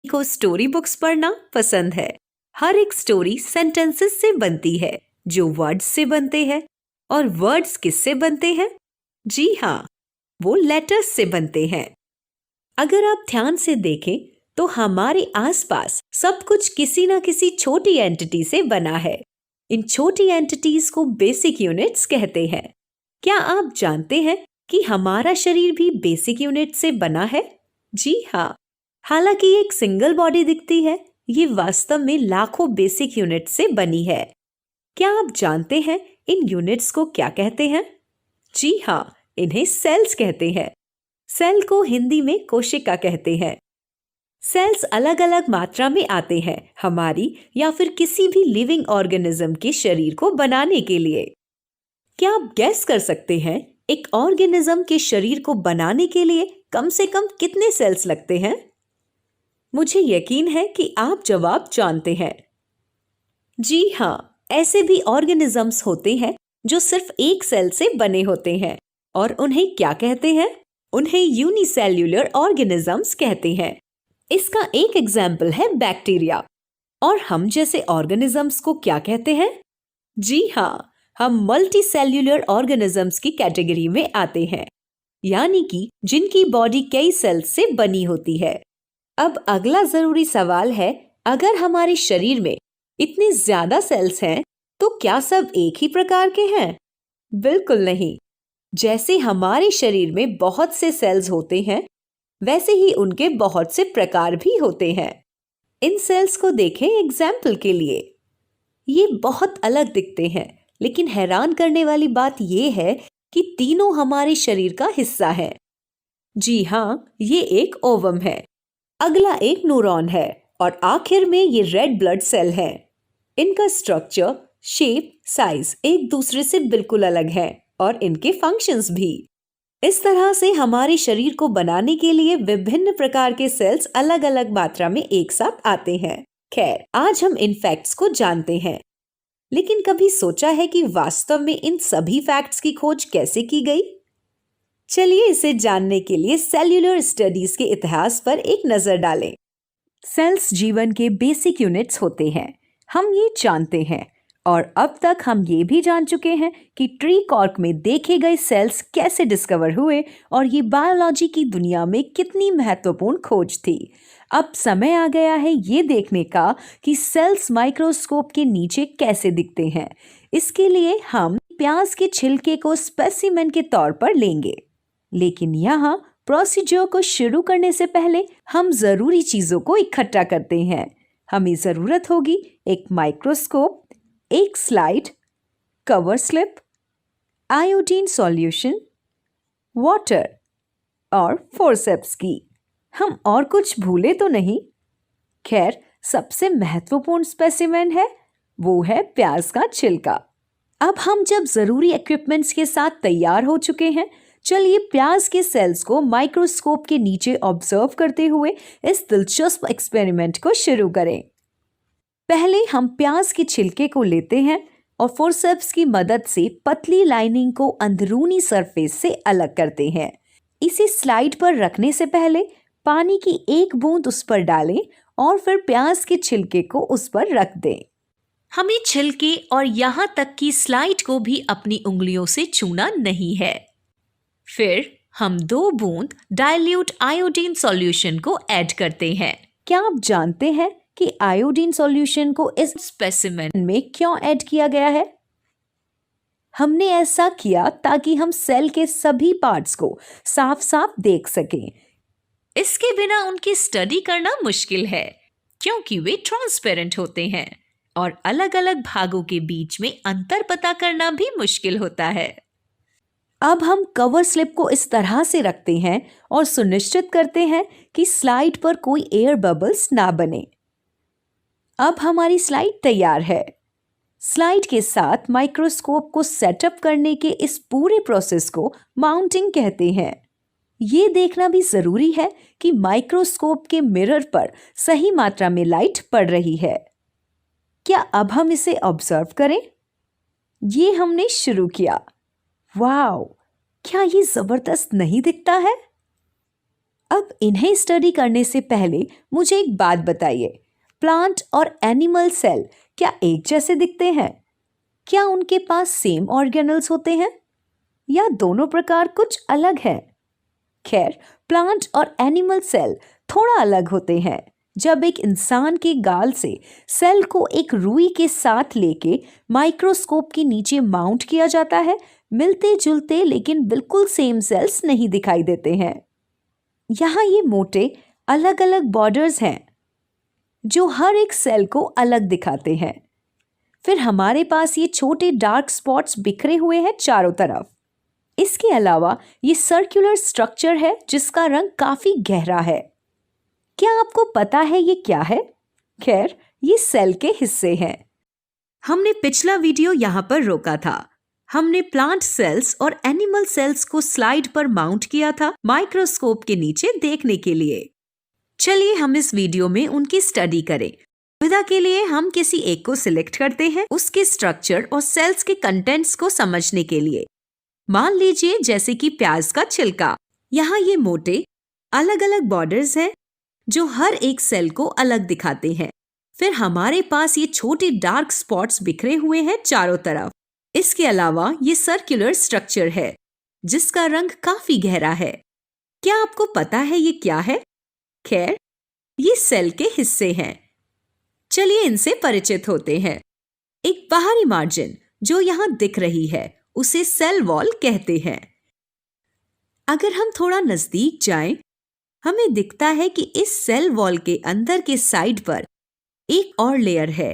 को story books पढ़ना पसंद है। हर एक स्टोरी सेंटेंसेस से बनती है जो वर्ड्स से बनते हैं। और वर्ड्स किससे बनते हैं? जी हाँ, वो लेटर्स से बनते हैं। अगर आप ध्यान से देखें तो हमारे आसपास सब कुछ किसी न किसी छोटी एंटिटी से बना है। इन छोटी एंटिटीज को बेसिक यूनिट्स कहते हैं। क्या आप जानते हैं कि हमारा शरीर भी बेसिक यूनिट से बना है? जी हाँ, हालांकि ये एक सिंगल बॉडी दिखती है, ये वास्तव में लाखों बेसिक यूनिट से बनी है। क्या आप जानते हैं इन यूनिट्स को क्या कहते हैं? जी हाँ, इन्हें सेल्स कहते हैं। सेल को हिंदी में कोशिका कहते हैं। सेल्स अलग अलग मात्रा में आते हैं हमारी या फिर किसी भी लिविंग ऑर्गेनिज्म के शरीर को बनाने के लिए। क्या आप गैस कर सकते हैं एक ऑर्गेनिज्म के शरीर को बनाने के लिए कम से कम कितने सेल्स लगते हैं? मुझे यकीन है कि आप जवाब जानते हैं। जी हाँ, ऐसे भी ऑर्गेनिजम्स होते हैं जो सिर्फ एक सेल से बने होते हैं और उन्हें क्या कहते हैं? उन्हें यूनिसेल्यूलर ऑर्गेनिजम्स कहते हैं। इसका एक एग्जाम्पल है बैक्टीरिया। और हम जैसे ऑर्गेनिजम्स को क्या कहते हैं? जी हाँ, हम मल्टी सेल्यूलर ऑर्गेनिजम्स की कैटेगरी में आते हैं, यानी कि जिनकी बॉडी कई सेल्स से बनी होती है। अब अगला जरूरी सवाल है, अगर हमारे शरीर में इतने ज्यादा सेल्स हैं तो क्या सब एक ही प्रकार के हैं? बिल्कुल नहीं। जैसे हमारे शरीर में बहुत से सेल्स होते हैं, वैसे ही उनके बहुत से प्रकार भी होते हैं। इन सेल्स को देखें एग्जाम्पल के लिए। ये बहुत अलग दिखते हैं, लेकिन हैरान करने वाली बात यह है कि तीनों हमारे शरीर का हिस्सा है। जी हाँ, ये एक ओवम है, अगला एक न्यूरॉन है और आखिर में ये रेड ब्लड सेल है। इनका स्ट्रक्चर, शेप, साइज एक दूसरे से बिल्कुल अलग है और इनके फंक्शंस भी। इस तरह से हमारे शरीर को बनाने के लिए विभिन्न प्रकार के सेल्स अलग अलग मात्रा में एक साथ आते हैं। खैर, आज हम इन फैक्ट्स को जानते हैं, लेकिन कभी सोचा है कि वास्तव में इन सभी फैक्ट्स की खोज कैसे की गई? चलिए इसे जानने के लिए सेल्यूलर स्टडीज के इतिहास पर एक नजर डालें। सेल्स जीवन के बेसिक यूनिट्स होते हैं, हम ये जानते हैं। और अब तक हम ये भी जान चुके हैं कि ट्री कॉर्क में देखे गए सेल्स कैसे डिस्कवर हुए और ये बायोलॉजी की दुनिया में कितनी महत्वपूर्ण खोज थी। अब समय आ गया है ये देखने का कि सेल्स माइक्रोस्कोप के नीचे कैसे दिखते हैं। इसके लिए हम प्याज के छिलके को स्पेसिमेन के तौर पर लेंगे, लेकिन यहाँ प्रोसीजर को शुरू करने से पहले हम जरूरी चीजों को इकट्ठा करते हैं। हमें जरूरत होगी एक माइक्रोस्कोप, एक slide, cover slip, iodine solution, water और फोर्सेप्स की। हम और कुछ भूले तो नहीं? खैर, सबसे महत्वपूर्ण स्पेसिमेन है, वो है प्याज का छिलका। अब हम जब जरूरी इक्विपमेंट्स के साथ तैयार हो चुके हैं, चलिए प्याज के सेल्स को माइक्रोस्कोप के नीचे ऑब्जर्व करते हुए इस दिलचस्प एक्सपेरिमेंट को शुरू करें। पहले हम प्याज के छिलके को लेते हैं और फोर्सेप्स की मदद से पतली लाइनिंग को अंदरूनी सरफेस से अलग करते हैं। इसे स्लाइड पर रखने से पहले पानी की एक बूंद उस पर डालें और फिर प्याज के छिलके को उस पर रख दें। हमें छिलके और यहाँ तक कि स्लाइड को भी अपनी उंगलियों से छूना नहीं है। फिर हम 2 बूंद डाइल्यूट आयोडीन सॉल्यूशन को ऐड करते हैं। क्या आप जानते हैं कि आयोडीन सॉल्यूशन को इस स्पेसिमेन में क्यों ऐड किया गया है? हमने ऐसा किया ताकि हम सेल के सभी पार्ट्स को साफ साफ देख सकें। इसके बिना उनकी स्टडी करना मुश्किल है, क्योंकि वे ट्रांसपेरेंट होते हैं और अलग अलग भागों के बीच में अंतर पता करना भी मुश्किल होता है। अब हम कवर स्लिप को इस तरह से रखते हैं और सुनिश्चित करते हैं कि स्लाइड पर कोई एयर बबल्स ना बने। अब हमारी स्लाइड तैयार है। स्लाइड के साथ माइक्रोस्कोप को सेटअप करने के इस पूरे प्रोसेस को माउंटिंग कहते हैं। ये देखना भी जरूरी है कि माइक्रोस्कोप के मिरर पर सही मात्रा में लाइट पड़ रही है। क्या अब हम इसे ऑब्जर्व करें? ये हमने शुरू किया। वाओ, क्या ये जबरदस्त नहीं दिखता है? अब इन्हें स्टडी करने से पहले मुझे एक बात बताइए, प्लांट और एनिमल सेल क्या एक जैसे दिखते हैं? क्या उनके पास सेम ऑर्गेनल्स होते हैं या दोनों प्रकार कुछ अलग है? खैर, प्लांट और एनिमल सेल थोड़ा अलग होते हैं। जब एक इंसान के गाल से सेल को एक रुई के साथ लेके माइक्रोस्कोप के नीचे माउंट किया जाता है, मिलते जुलते लेकिन बिल्कुल सेम सेल्स नहीं दिखाई देते हैं। यहाँ ये मोटे अलग अलग बॉर्डर्स हैं जो हर एक सेल को अलग दिखाते हैं। फिर हमारे पास ये छोटे डार्क स्पॉट्स बिखरे हुए हैं चारों तरफ। इसके अलावा ये सर्कुलर स्ट्रक्चर है जिसका रंग काफी गहरा है। क्या आपको पता है ये क्या है? खैर, ये सेल के हिस्से हैं। हमने पिछला वीडियो यहाँ पर रोका था। हमने प्लांट सेल्स और एनिमल सेल्स को स्लाइड पर माउंट किया था माइक्रोस्कोप के नीचे देखने के लिए। चलिए हम इस वीडियो में उनकी स्टडी करें। सुविधा के लिए हम किसी एक को सिलेक्ट करते हैं उसके स्ट्रक्चर और सेल्स के कंटेंट्स को समझने के लिए। मान लीजिए जैसे कि प्याज का छिलका। यहाँ ये मोटे अलग अलग बॉर्डर्स हैं जो हर एक सेल को अलग दिखाते हैं। फिर हमारे पास ये छोटे डार्क स्पॉट्स बिखरे हुए हैं चारों तरफ। इसके अलावा ये सर्कुलर स्ट्रक्चर है जिसका रंग काफी गहरा है। क्या आपको पता है ये क्या है? खैर, ये सेल के हिस्से हैं। चलिए इनसे परिचित होते हैं। एक बाहरी मार्जिन जो यहाँ दिख रही है उसे सेल वॉल कहते हैं। अगर हम थोड़ा नजदीक जाएं, हमें दिखता है कि इस सेल वॉल के अंदर के साइड पर एक और लेयर है।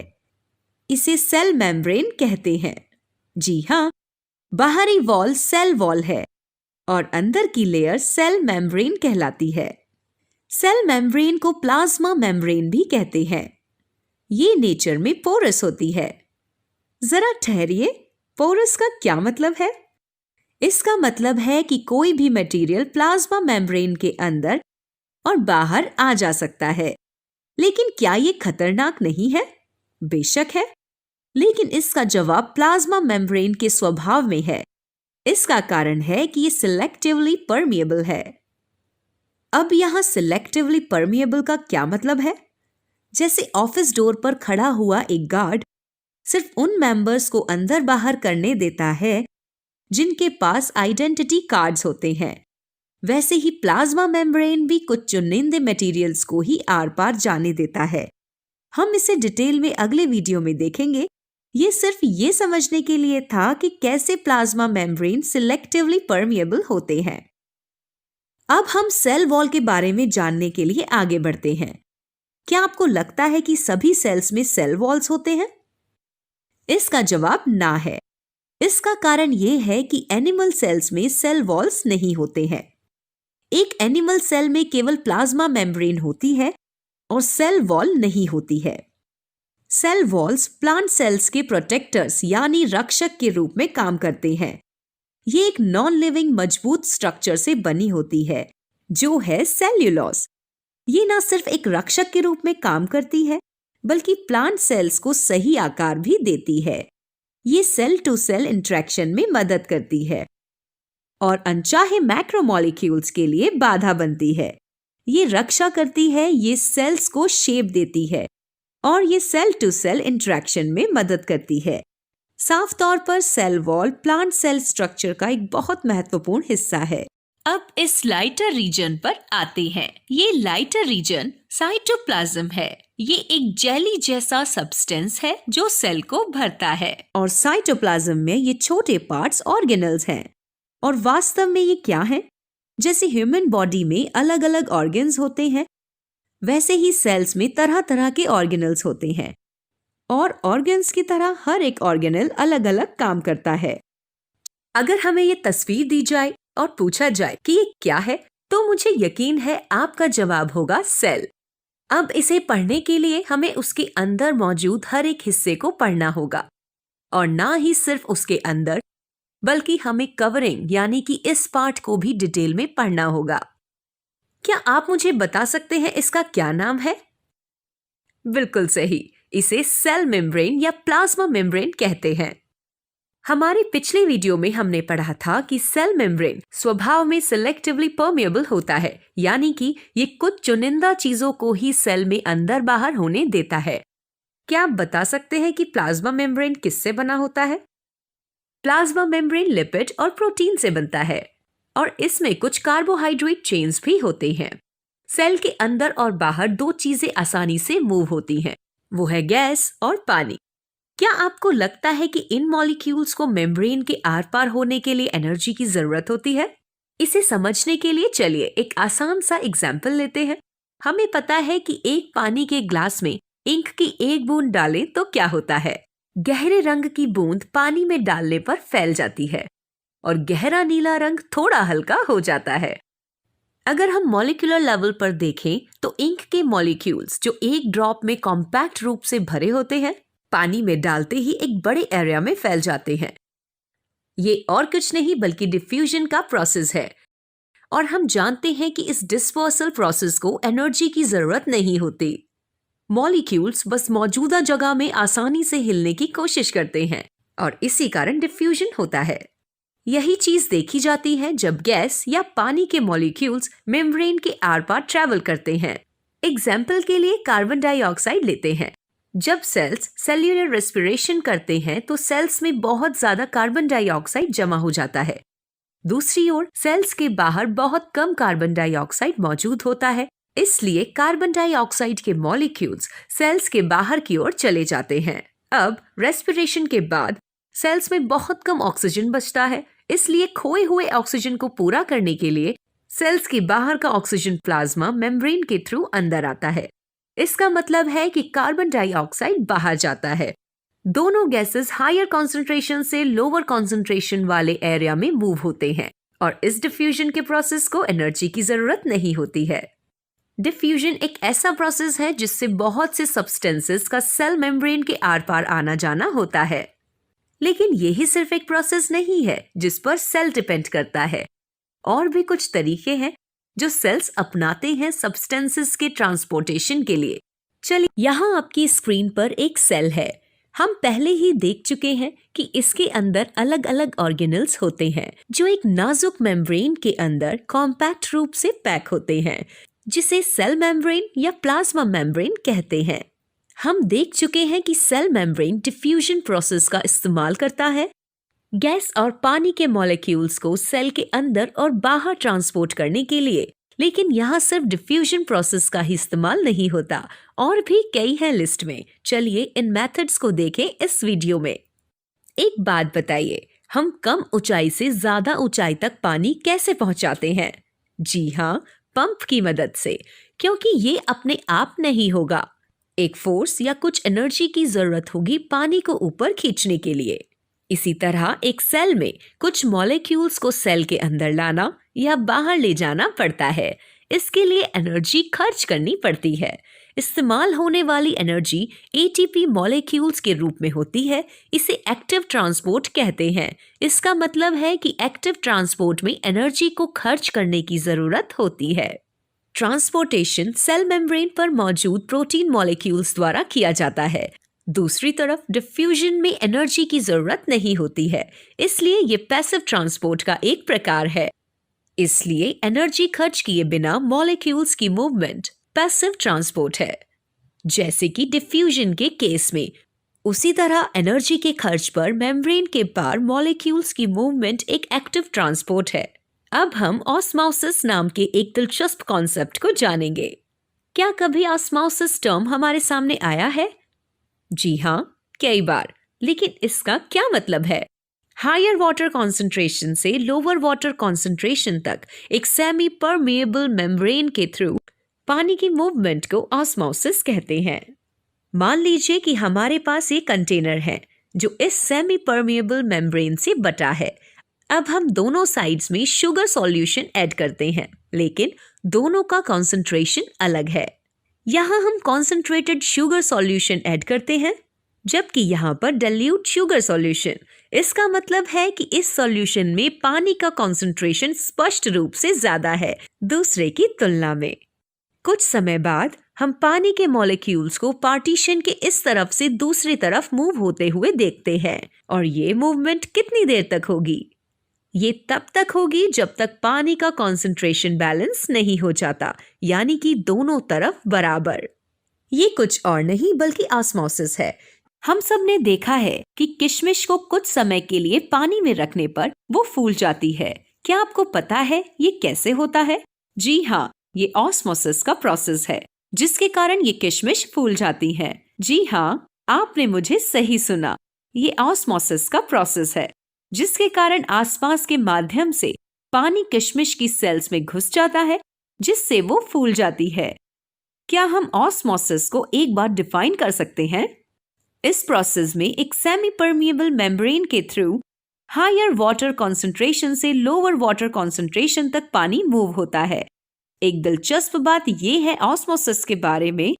इसे सेल मेम्ब्रेन कहते हैं। जी हाँ, बाहरी वॉल सेल वॉल है और अंदर की लेयर सेल मेम्ब्रेन कहलाती है। सेल मेम्ब्रेन को प्लाज्मा मेम्ब्रेन भी कहते हैं। ये नेचर में पोरस होती है। जरा ठहरिए, पोरस का क्या मतलब है? इसका मतलब है कि कोई भी मटेरियल प्लाज्मा मेम्ब्रेन के अंदर और बाहर आ जा सकता है। लेकिन क्या ये खतरनाक नहीं है? बेशक है, लेकिन इसका जवाब प्लाज्मा मेम्ब्रेन के स्वभाव में है। इसका कारण है कि ये सिलेक्टिवली परमिएबल है। अब यहाँ सिलेक्टिवली परमिएबल का क्या मतलब है? जैसे ऑफिस डोर पर खड़ा हुआ एक गार्ड सिर्फ उन मेंबर्स को अंदर बाहर करने देता है जिनके पास आइडेंटिटी कार्ड्स होते हैं, वैसे ही प्लाज्मा मेम्ब्रेन भी कुछ चुनिंदे मटेरियल्स को ही आर पार जाने देता है। हम इसे डिटेल में अगले वीडियो में देखेंगे। ये सिर्फ ये समझने के लिए था कि कैसे प्लाज्मा मेम्ब्रेन सिलेक्टिवली परमिएबल होते हैं। अब हम सेल वॉल के बारे में जानने के लिए आगे बढ़ते हैं। क्या आपको लगता है कि सभी सेल्स में सेल वॉल्स होते हैं? इसका जवाब ना है। इसका कारण यह है कि एनिमल सेल्स में सेल वॉल्स नहीं होते हैं। एक एनिमल सेल में केवल प्लाज्मा मेम्ब्रेन होती है और सेल वॉल नहीं होती है। सेल वॉल्स प्लांट सेल्स के प्रोटेक्टर्स यानी रक्षक के रूप में काम करते हैं। ये एक नॉन लिविंग मजबूत स्ट्रक्चर से बनी होती है जो है सेल्यूलोज। ये न सिर्फ एक रक्षक के रूप में काम करती है बल्कि प्लांट सेल्स को सही आकार भी देती है। ये सेल टू सेल इंटरेक्शन में मदद करती है और अनचाहे मैक्रोमोलिक्यूल्स के लिए बाधा बनती है। ये रक्षा करती है, ये सेल्स को शेप देती है और ये सेल टू सेल इंटरेक्शन में मदद करती है। साफ तौर पर cell wall plant cell structure का एक बहुत महत्वपूर्ण हिस्सा है। अब इस लाइटर रीजन पर आते हैं। ये लाइटर रीजन साइटोप्लाज्म है। ये एक जेली जैसा सब्सटेंस है जो सेल को भरता है और साइटोप्लाज्म में ये छोटे पार्ट्स ऑर्गेनल्स हैं। और वास्तव में ये क्या है? जैसे ह्यूमन बॉडी में अलग अलग ऑर्गन्स होते हैं, वैसे ही सेल्स में तरह तरह के ऑर्गेनल्स होते हैं और ऑर्गन्स की तरह हर एक ऑर्गेनल अलग अलग काम करता है। अगर हमें ये तस्वीर दी जाए और पूछा जाए कि ये क्या है, तो मुझे यकीन है आपका जवाब होगा सेल। अब इसे पढ़ने के लिए हमें उसके अंदर मौजूद हर एक हिस्से को पढ़ना होगा और ना ही सिर्फ उसके अंदर बल्कि हमें कवरिंग यानी कि इस पार्ट को भी डिटेल में पढ़ना होगा। क्या आप मुझे बता सकते हैं इसका क्या नाम है? बिल्कुल सही, इसे सेल मेम्ब्रेन या प्लाज्मा मेम्ब्रेन कहते हैं। हमारे पिछले वीडियो में हमने पढ़ा था कि सेल मेम्ब्रेन स्वभाव में सिलेक्टिवली परमेएबल होता है, यानी कि ये कुछ चुनिंदा चीजों को ही सेल में अंदर बाहर होने देता है। क्या आप बता सकते हैं कि प्लाज्मा मेम्ब्रेन किससे बना होता है? प्लाज्मा मेम्ब्रेन लिपिड और प्रोटीन से बनता है और इसमें कुछ कार्बोहाइड्रेट चेन्स भी होते हैं। सेल के अंदर और बाहर दो चीजें आसानी से मूव होती हैं, वो है गैस और पानी। क्या आपको लगता है कि इन मॉलिक्यूल्स को मेम्ब्रेन के आर पार होने के लिए एनर्जी की जरूरत होती है? इसे समझने के लिए चलिए एक आसान सा एग्जाम्पल लेते हैं। हमें पता है कि एक पानी के ग्लास में इंक की एक बूंद डालें तो क्या होता है? गहरे रंग की बूंद पानी में डालने पर फैल जाती है और गहरा नीला रंग थोड़ा हल्का हो जाता है। अगर हम मॉलिक्यूलर लेवल पर देखें तो इंक के मॉलिक्यूल्स जो एक ड्रॉप में कॉम्पैक्ट रूप से भरे होते हैं, पानी में डालते ही एक बड़े एरिया में फैल जाते हैं। ये और कुछ नहीं बल्कि डिफ्यूजन का प्रोसेस है और हम जानते हैं कि इस डिस्पर्सल प्रोसेस को एनर्जी की जरूरत नहीं होती। मॉलिक्यूल्स बस मौजूदा जगह में आसानी से हिलने की कोशिश करते हैं और इसी कारण डिफ्यूजन होता है। यही चीज देखी जाती है जब गैस या पानी के मॉलिक्यूल्स मेम्ब्रेन के आर पार ट्रैवल करते हैं। एग्जाम्पल के लिए कार्बन डाइऑक्साइड लेते हैं। जब सेल्स सेल्यूलर रेस्पिरेशन करते हैं तो सेल्स में बहुत ज्यादा कार्बन डाइऑक्साइड जमा हो जाता है। दूसरी ओर सेल्स के बाहर बहुत कम कार्बन डाइऑक्साइड मौजूद होता है, इसलिए कार्बन डाइऑक्साइड के मॉलिक्यूल्स सेल्स के बाहर की ओर चले जाते हैं। अब रेस्पिरेशन के बाद सेल्स में बहुत कम ऑक्सीजन बचता है, इसलिए खोए हुए ऑक्सीजन को पूरा करने के लिए सेल्स के बाहर का ऑक्सीजन प्लाज्मा मेम्ब्रेन के थ्रू अंदर आता है। इसका मतलब है कि कार्बन डाइऑक्साइड बाहर जाता है। दोनों गैसेस हायर कॉन्सेंट्रेशन से लोअर कॉन्सेंट्रेशन वाले एरिया में मूव होते हैं और इस डिफ्यूजन के प्रोसेस को एनर्जी की जरूरत नहीं होती है। डिफ्यूजन एक ऐसा प्रोसेस है जिससे बहुत से सब्सटेंसेस का सेल मेम्ब्रेन के आर पार आना जाना होता है। लेकिन यही सिर्फ एक प्रोसेस नहीं है जिस पर सेल डिपेंड करता है, और भी कुछ तरीके हैं जो सेल्स अपनाते हैं सब्सटेंसेस के ट्रांसपोर्टेशन के लिए। चलिए, यहाँ आपकी स्क्रीन पर एक सेल है। हम पहले ही देख चुके हैं कि इसके अंदर अलग अलग ऑर्गेनल्स होते हैं जो एक नाजुक मेम्ब्रेन के अंदर कॉम्पैक्ट रूप से पैक होते हैं, जिसे सेल मेम्ब्रेन या प्लाज्मा मेम्ब्रेन कहते हैं। हम देख चुके हैं कि सेल मेम्ब्रेन डिफ्यूजन प्रोसेस का इस्तेमाल करता है गैस और पानी के मॉलिक्यूल्स को सेल के अंदर और बाहर ट्रांसपोर्ट करने के लिए। लेकिन यहाँ सिर्फ डिफ्यूजन प्रोसेस का ही इस्तेमाल नहीं होता, और भी कई हैं लिस्ट में। चलिए इन मेथड्स को देखें इस वीडियो में। एक बात बताइए, हम कम ऊंचाई से ज्यादा ऊंचाई तक पानी कैसे पहुंचाते हैं? जी हाँ, पंप की मदद से, क्योंकि ये अपने आप नहीं होगा। एक फोर्स या कुछ एनर्जी की जरूरत होगी पानी को ऊपर खींचने के लिए। इसी तरह एक सेल में कुछ मॉलिक्यूल्स को सेल के अंदर लाना या बाहर ले जाना पड़ता है। इसके लिए एनर्जी खर्च करनी पड़ती है। इस्तेमाल होने वाली एनर्जी एटीपी मॉलिक्यूल्स के रूप में होती है। इसे एक्टिव ट्रांसपोर्ट कहते हैं। इसका मतलब है कि एक्टिव ट्रांसपोर्ट में एनर्जी को खर्च करने की जरूरत होती है। ट्रांसपोर्टेशन सेल मेम्ब्रेन पर मौजूद प्रोटीन मॉलिक्यूल्स द्वारा किया जाता है। दूसरी तरफ डिफ्यूजन में एनर्जी की जरूरत नहीं होती है, इसलिए ये पैसिव ट्रांसपोर्ट का एक प्रकार है। इसलिए एनर्जी खर्च किए बिना मॉलिक्यूल्स की मूवमेंट पैसिव ट्रांसपोर्ट है। जैसे कि डिफ्यूजन के केस में, उसी तरह एनर्जी के खर्च पर मेम्ब्रेन के पार मॉलिक्यूल्स की मूवमेंट एक एक्टिव ट्रांसपोर्ट है। अब हम ऑस्मोसिस नाम के एक दिलचस्प कॉन्सेप्ट को जानेंगे। क्या कभी ऑस्मोसिस टर्म हमारे सामने आया है? जी हाँ, कई बार। लेकिन इसका क्या मतलब है? हायर वाटर कॉन्सेंट्रेशन से लोअर वाटर कॉन्सेंट्रेशन तक एक सेमी परमेएबल मेम्ब्रेन के थ्रू पानी की मूवमेंट को ऑस्मोसिस कहते हैं। मान लीजिए कि हमारे पास ये कंटेनर है जो इस सेमी परमेएबल मेम्ब्रेन से बटा है। अब हम दोनों साइड्स में शुगर सॉल्यूशन ऐड करते हैं, लेकिन दोनों का कॉन्सेंट्रेशन अलग है। यहाँ हम कॉन्सेंट्रेटेड शुगर सॉल्यूशन ऐड करते हैं, जबकि यहाँ पर डाइल्यूट शुगर सॉल्यूशन। इसका मतलब है कि इस सॉल्यूशन में पानी का कॉन्सेंट्रेशन स्पष्ट रूप से ज्यादा है दूसरे की तुलना में। कुछ समय बाद हम पानी के मॉलिक्यूल्स को पार्टीशन के इस तरफ से दूसरी तरफ मूव होते हुए देखते हैं और ये मूवमेंट कितनी देर तक होगी? ये तब तक होगी जब तक पानी का कॉन्सेंट्रेशन बैलेंस नहीं हो जाता, यानी कि दोनों तरफ बराबर। ये कुछ और नहीं बल्कि ऑस्मोसिस है। हम सब ने देखा है कि किशमिश को कुछ समय के लिए पानी में रखने पर वो फूल जाती है। क्या आपको पता है ये कैसे होता है? जी हाँ, ये ऑस्मोसिस का प्रोसेस है जिसके कारण ये किशमिश फूल जाती है। जी हाँ, आपने मुझे सही सुना। ये ऑस्मोसिस का प्रोसेस है जिसके कारण आसपास के माध्यम से पानी किशमिश की सेल्स में घुस जाता है जिससे वो फूल जाती है। क्या हम ऑस्मोसिस को एक बार डिफाइन कर सकते हैं? इस प्रोसेस में एक सेमी परमिएबल मेम्ब्रेन के थ्रू हायर वाटर कॉन्सेंट्रेशन से लोअर वाटर कॉन्सेंट्रेशन तक पानी मूव होता है। एक दिलचस्प बात यह है ऑस्मोसिस के बारे में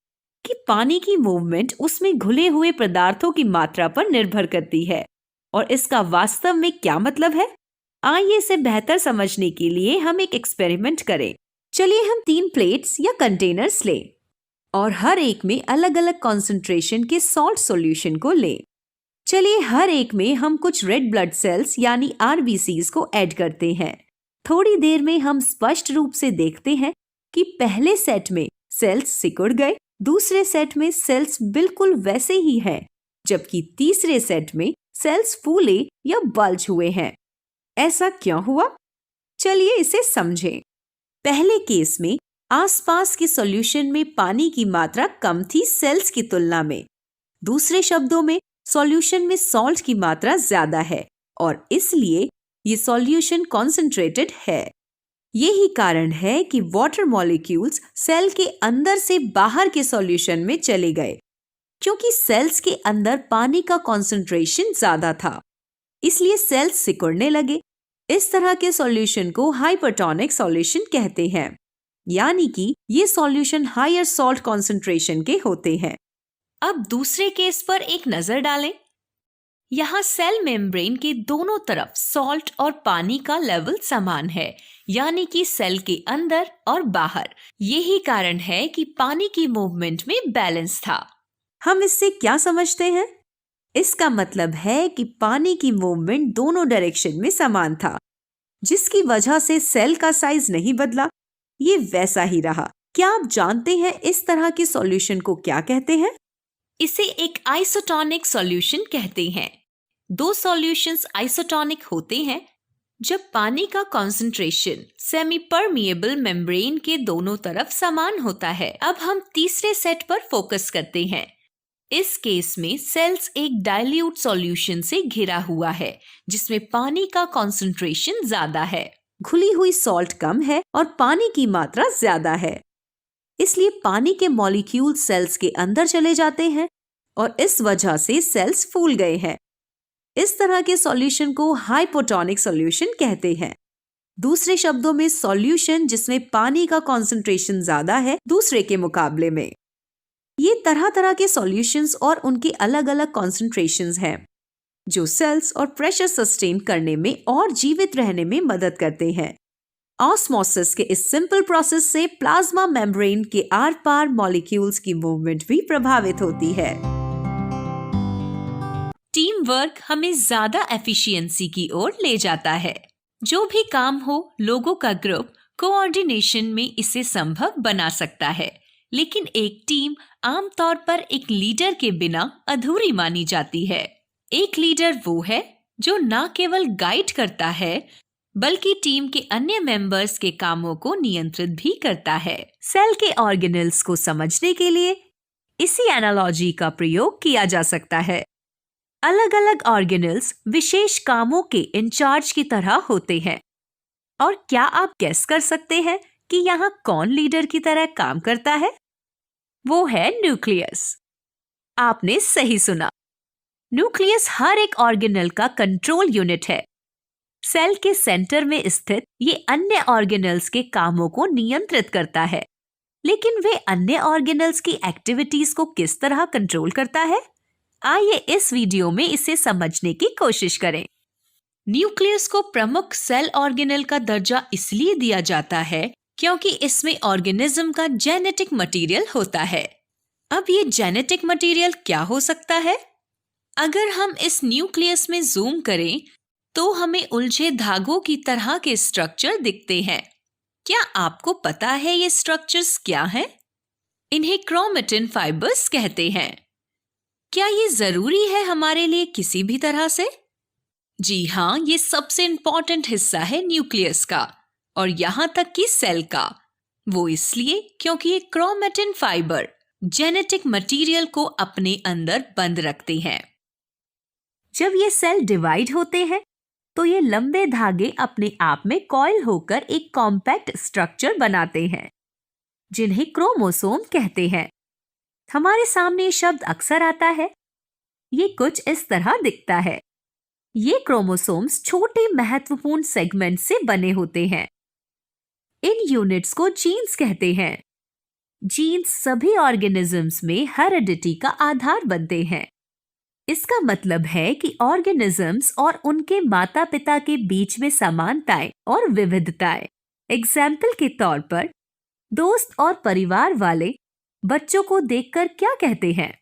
कि पानी की मूवमेंट उसमें घुले हुए पदार्थों की मात्रा पर निर्भर करती है। और इसका वास्तव में क्या मतलब है? आइए इसे बेहतर समझने के लिए हम एक एक्सपेरिमेंट करें। चलिए हम 3 प्लेट्स या कंटेनर्स लें और हर एक में अलग अलग कॉन्सेंट्रेशन के सॉल्ट सॉल्यूशन को लें। चलिए हर एक में हम कुछ रेड ब्लड सेल्स यानी आरबीसीज को ऐड करते हैं। थोड़ी देर में हम स्पष्ट रूप से देखते हैं कि पहले सेट में सेल्स सिकुड़ गए, दूसरे सेट में सेल्स बिल्कुल वैसे ही हैं, जबकि तीसरे सेट में सेल्स फूले या बल्ज हुए हैं। ऐसा क्यों हुआ? चलिए इसे समझें। पहले केस में आसपास के सॉल्यूशन में पानी की मात्रा कम थी सेल्स की तुलना में। दूसरे शब्दों में सॉल्यूशन में सॉल्ट की मात्रा ज्यादा है और इसलिए ये सॉल्यूशन कॉन्सेंट्रेटेड है। यही कारण है कि वाटर मॉलिक्यूल्स सेल के अंदर से बाहर के सॉल्यूशन में चले गए, क्योंकि सेल्स के अंदर पानी का कॉन्सेंट्रेशन ज्यादा था, इसलिए सेल्स सिकुड़ने लगे। इस तरह के सॉल्यूशन को हाइपरटोनिक सॉल्यूशन कहते हैं, यानी कि ये सॉल्यूशन हायर सॉल्ट कॉन्सेंट्रेशन के होते हैं। अब दूसरे केस पर एक नजर डालें। यहाँ सेल मेम्ब्रेन के दोनों तरफ सॉल्ट और पानी का लेवल समान है, यानी कि सेल के अंदर और बाहर। यही कारण है कि पानी की मूवमेंट में बैलेंस था। हम इससे क्या समझते हैं? इसका मतलब है कि पानी की मूवमेंट दोनों डायरेक्शन में समान था, जिसकी वजह से सेल का साइज नहीं बदला, ये वैसा ही रहा। क्या आप जानते हैं इस तरह के सॉल्यूशन को क्या कहते हैं? इसे एक आइसोटोनिक सॉल्यूशन कहते हैं। 2 सॉल्यूशंस आइसोटोनिक होते हैं जब पानी का कॉन्सेंट्रेशन सेमी परमिएबल मेम्ब्रेन के दोनों तरफ समान होता है। अब हम तीसरे सेट पर फोकस करते हैं। इस केस में सेल्स एक डाइल्यूट सॉल्यूशन से घिरा हुआ है जिसमें पानी का कॉन्सेंट्रेशन ज्यादा है। घुली हुई सॉल्ट कम है और पानी की मात्रा ज्यादा है, इसलिए पानी के मॉलिक्यूल सेल्स के अंदर चले जाते हैं और इस वजह से सेल्स फूल गए हैं। इस तरह के सॉल्यूशन को हाइपोटोनिक सॉल्यूशन कहते हैं। दूसरे शब्दों में सॉल्यूशन जिसमें पानी का कॉन्सेंट्रेशन ज्यादा है दूसरे के मुकाबले में। ये तरह तरह के सॉल्यूशंस और उनके अलग अलग कॉन्सेंट्रेशंस हैं जो सेल्स और प्रेशर सस्टेन करने में और जीवित रहने में मदद करते हैं। ऑस्मोसिस के इस सिंपल प्रोसेस से प्लाज्मा मेम्ब्रेन के आर पार मॉलिक्यूल्स की मूवमेंट भी प्रभावित होती है। टीम वर्क हमें ज्यादा एफिशिएंसी की ओर ले जाता है। जो भी काम हो, लोगों का ग्रुप कोऑर्डिनेशन में इसे संभव बना सकता है, लेकिन एक टीम आमतौर पर एक लीडर के बिना अधूरी मानी जाती है। एक लीडर वो है जो न केवल गाइड करता है बल्कि टीम के अन्य मेंबर्स के कामों को नियंत्रित भी करता है। सेल के ऑर्गेनेल्स को समझने के लिए इसी एनालॉजी का प्रयोग किया जा सकता है। अलग अलग ऑर्गेनेल्स विशेष कामों के इंचार्ज की तरह होते हैं। और क्या आप गेस कर सकते हैं कि यहाँ कौन लीडर की तरह काम करता है? वो है न्यूक्लियस। आपने सही सुना। न्यूक्लियस हर एक ऑर्गेनेल का कंट्रोल यूनिट है। सेल के सेंटर में स्थित ये अन्य ऑर्गेनेल्स के कामों को नियंत्रित करता है। लेकिन वे अन्य ऑर्गेनेल्स की एक्टिविटीज को किस तरह कंट्रोल करता है? आइए इस वीडियो में इसे समझने की कोशिश करें। न्यूक्लियस को प्रमुख सेल ऑर्गेनेल का दर्जा इसलिए दिया जाता है क्योंकि इसमें ऑर्गेनिज्म का जेनेटिक मटेरियल होता है। अब ये जेनेटिक मटेरियल क्या हो सकता है? अगर हम इस न्यूक्लियस में जूम करें तो हमें उलझे धागों की तरह के स्ट्रक्चर दिखते हैं। क्या आपको पता है ये स्ट्रक्चर्स क्या हैं? इन्हें क्रोमेटिन फाइबर्स कहते हैं। क्या ये जरूरी है हमारे लिए किसी भी तरह से? जी हाँ, ये सबसे इंपॉर्टेंट हिस्सा है न्यूक्लियस का और यहाँ तक कि सेल का। वो इसलिए क्योंकि ये क्रोमेटिन फाइबर जेनेटिक मटेरियल को अपने अंदर बंद रखते हैं। जब ये सेल डिवाइड होते हैं तो ये लंबे धागे अपने आप में कॉइल होकर एक कॉम्पैक्ट स्ट्रक्चर बनाते हैं जिन्हें क्रोमोसोम कहते हैं। हमारे सामने ये शब्द अक्सर आता है। ये कुछ इस तरह दिखता है। ये क्रोमोसोम्स छोटे महत्वपूर्ण सेगमेंट से बने होते हैं। इन यूनिट्स को जीन्स कहते हैं। जीन्स सभी ऑर्गेनिजम्स में हेरिडिटी का आधार बनते हैं। इसका मतलब है कि ऑर्गेनिजम्स और उनके माता पिता के बीच में समानताएं और विविधताएं। एग्जाम्पल के तौर पर दोस्त और परिवार वाले बच्चों को देखकर क्या कहते हैं?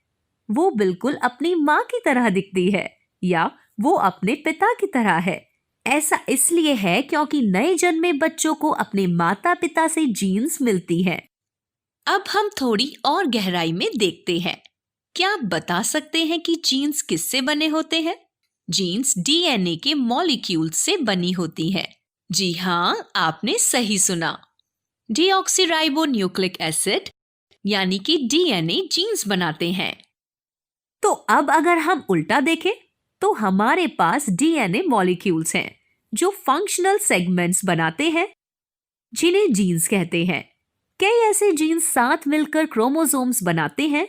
वो बिल्कुल अपनी माँ की तरह दिखती है या वो अपने पिता की तरह है। ऐसा इसलिए है क्योंकि नए जन्मे बच्चों को अपने माता पिता से जीन्स मिलती हैं। अब हम थोड़ी और गहराई में देखते हैं। क्या आप बता सकते हैं कि जीन्स किससे बने होते हैं? जीन्स डीएनए के मॉलिक्यूल्स से बनी होती हैं। जी हाँ, आपने सही सुना। डीऑक्सीराइबोन्यूक्लिक एसिड यानी कि डीएनए जीन्स बनाते हैं। तो अब अगर हम उल्टा देखें तो हमारे पास डीएनए मॉलिक्यूल्स हैं जो फंक्शनल सेगमेंट्स बनाते हैं जिन्हें जीन्स कहते हैं। कई ऐसे जीन्स साथ मिलकर क्रोमोसोम्स बनाते हैं।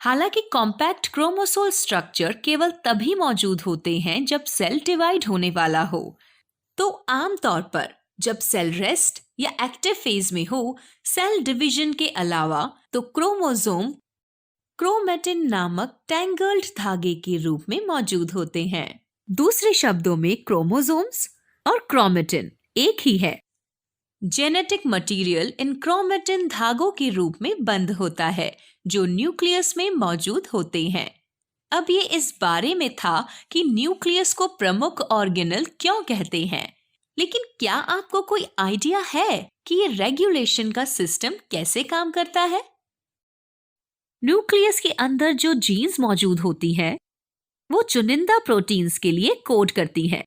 हालांकि कॉम्पैक्ट क्रोमोसोल स्ट्रक्चर केवल तभी मौजूद होते हैं जब सेल डिवाइड होने वाला हो। तो आमतौर पर जब सेल रेस्ट या एक्टिव फेज में हो, सेल डिवीजन के अलावा तो क्रोमोसोम क्रोमेटिन नामक टैंगल्ड धागे के रूप में मौजूद होते हैं। दूसरे शब्दों में क्रोमोसोम्स और क्रोमेटिन एक ही है। जेनेटिक मटेरियल इन क्रोमेटिन धागों के रूप में बंद होता है जो न्यूक्लियस में मौजूद होते हैं। अब ये इस बारे में था कि न्यूक्लियस को प्रमुख ऑर्गेनल क्यों कहते हैं, लेकिन क्या आपको कोई आइडिया है कि ये रेगुलेशन का सिस्टम कैसे काम करता है? न्यूक्लियस के अंदर जो जीन्स मौजूद होती है वो चुनिंदा प्रोटीन्स के लिए कोड करती है।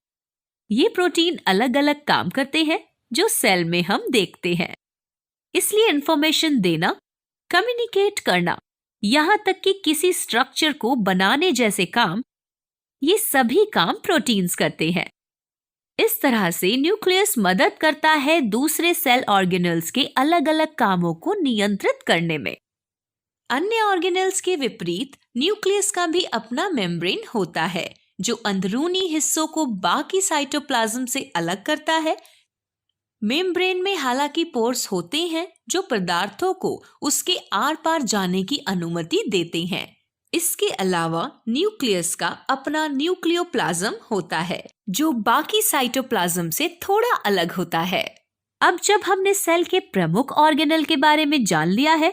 ये प्रोटीन अलग अलग काम करते हैं जो सेल में हम देखते हैं। इसलिए इंफॉर्मेशन देना, कम्युनिकेट करना, यहाँ तक कि किसी स्ट्रक्चर को बनाने जैसे काम, ये सभी काम प्रोटीन्स करते हैं। इस तरह से न्यूक्लियस मदद करता है दूसरे सेल ऑर्गेनल्स के अलग अलग कामों को नियंत्रित करने में। अन्य ऑर्गेनल्स के विपरीत न्यूक्लियस का भी अपना मेम्ब्रेन होता है जो अंदरूनी हिस्सों को बाकी साइटोप्लाज्म से अलग करता है। मेम्ब्रेन में हालांकि पोर्स होते हैं जो पदार्थों को उसके आर पार जाने की अनुमति देते हैं। इसके अलावा न्यूक्लियस का अपना न्यूक्लियोप्लाज्म होता है जो बाकी साइटोप्लाज्म से थोड़ा अलग होता है। अब जब हमने सेल के प्रमुख ऑर्गेनल के बारे में जान लिया है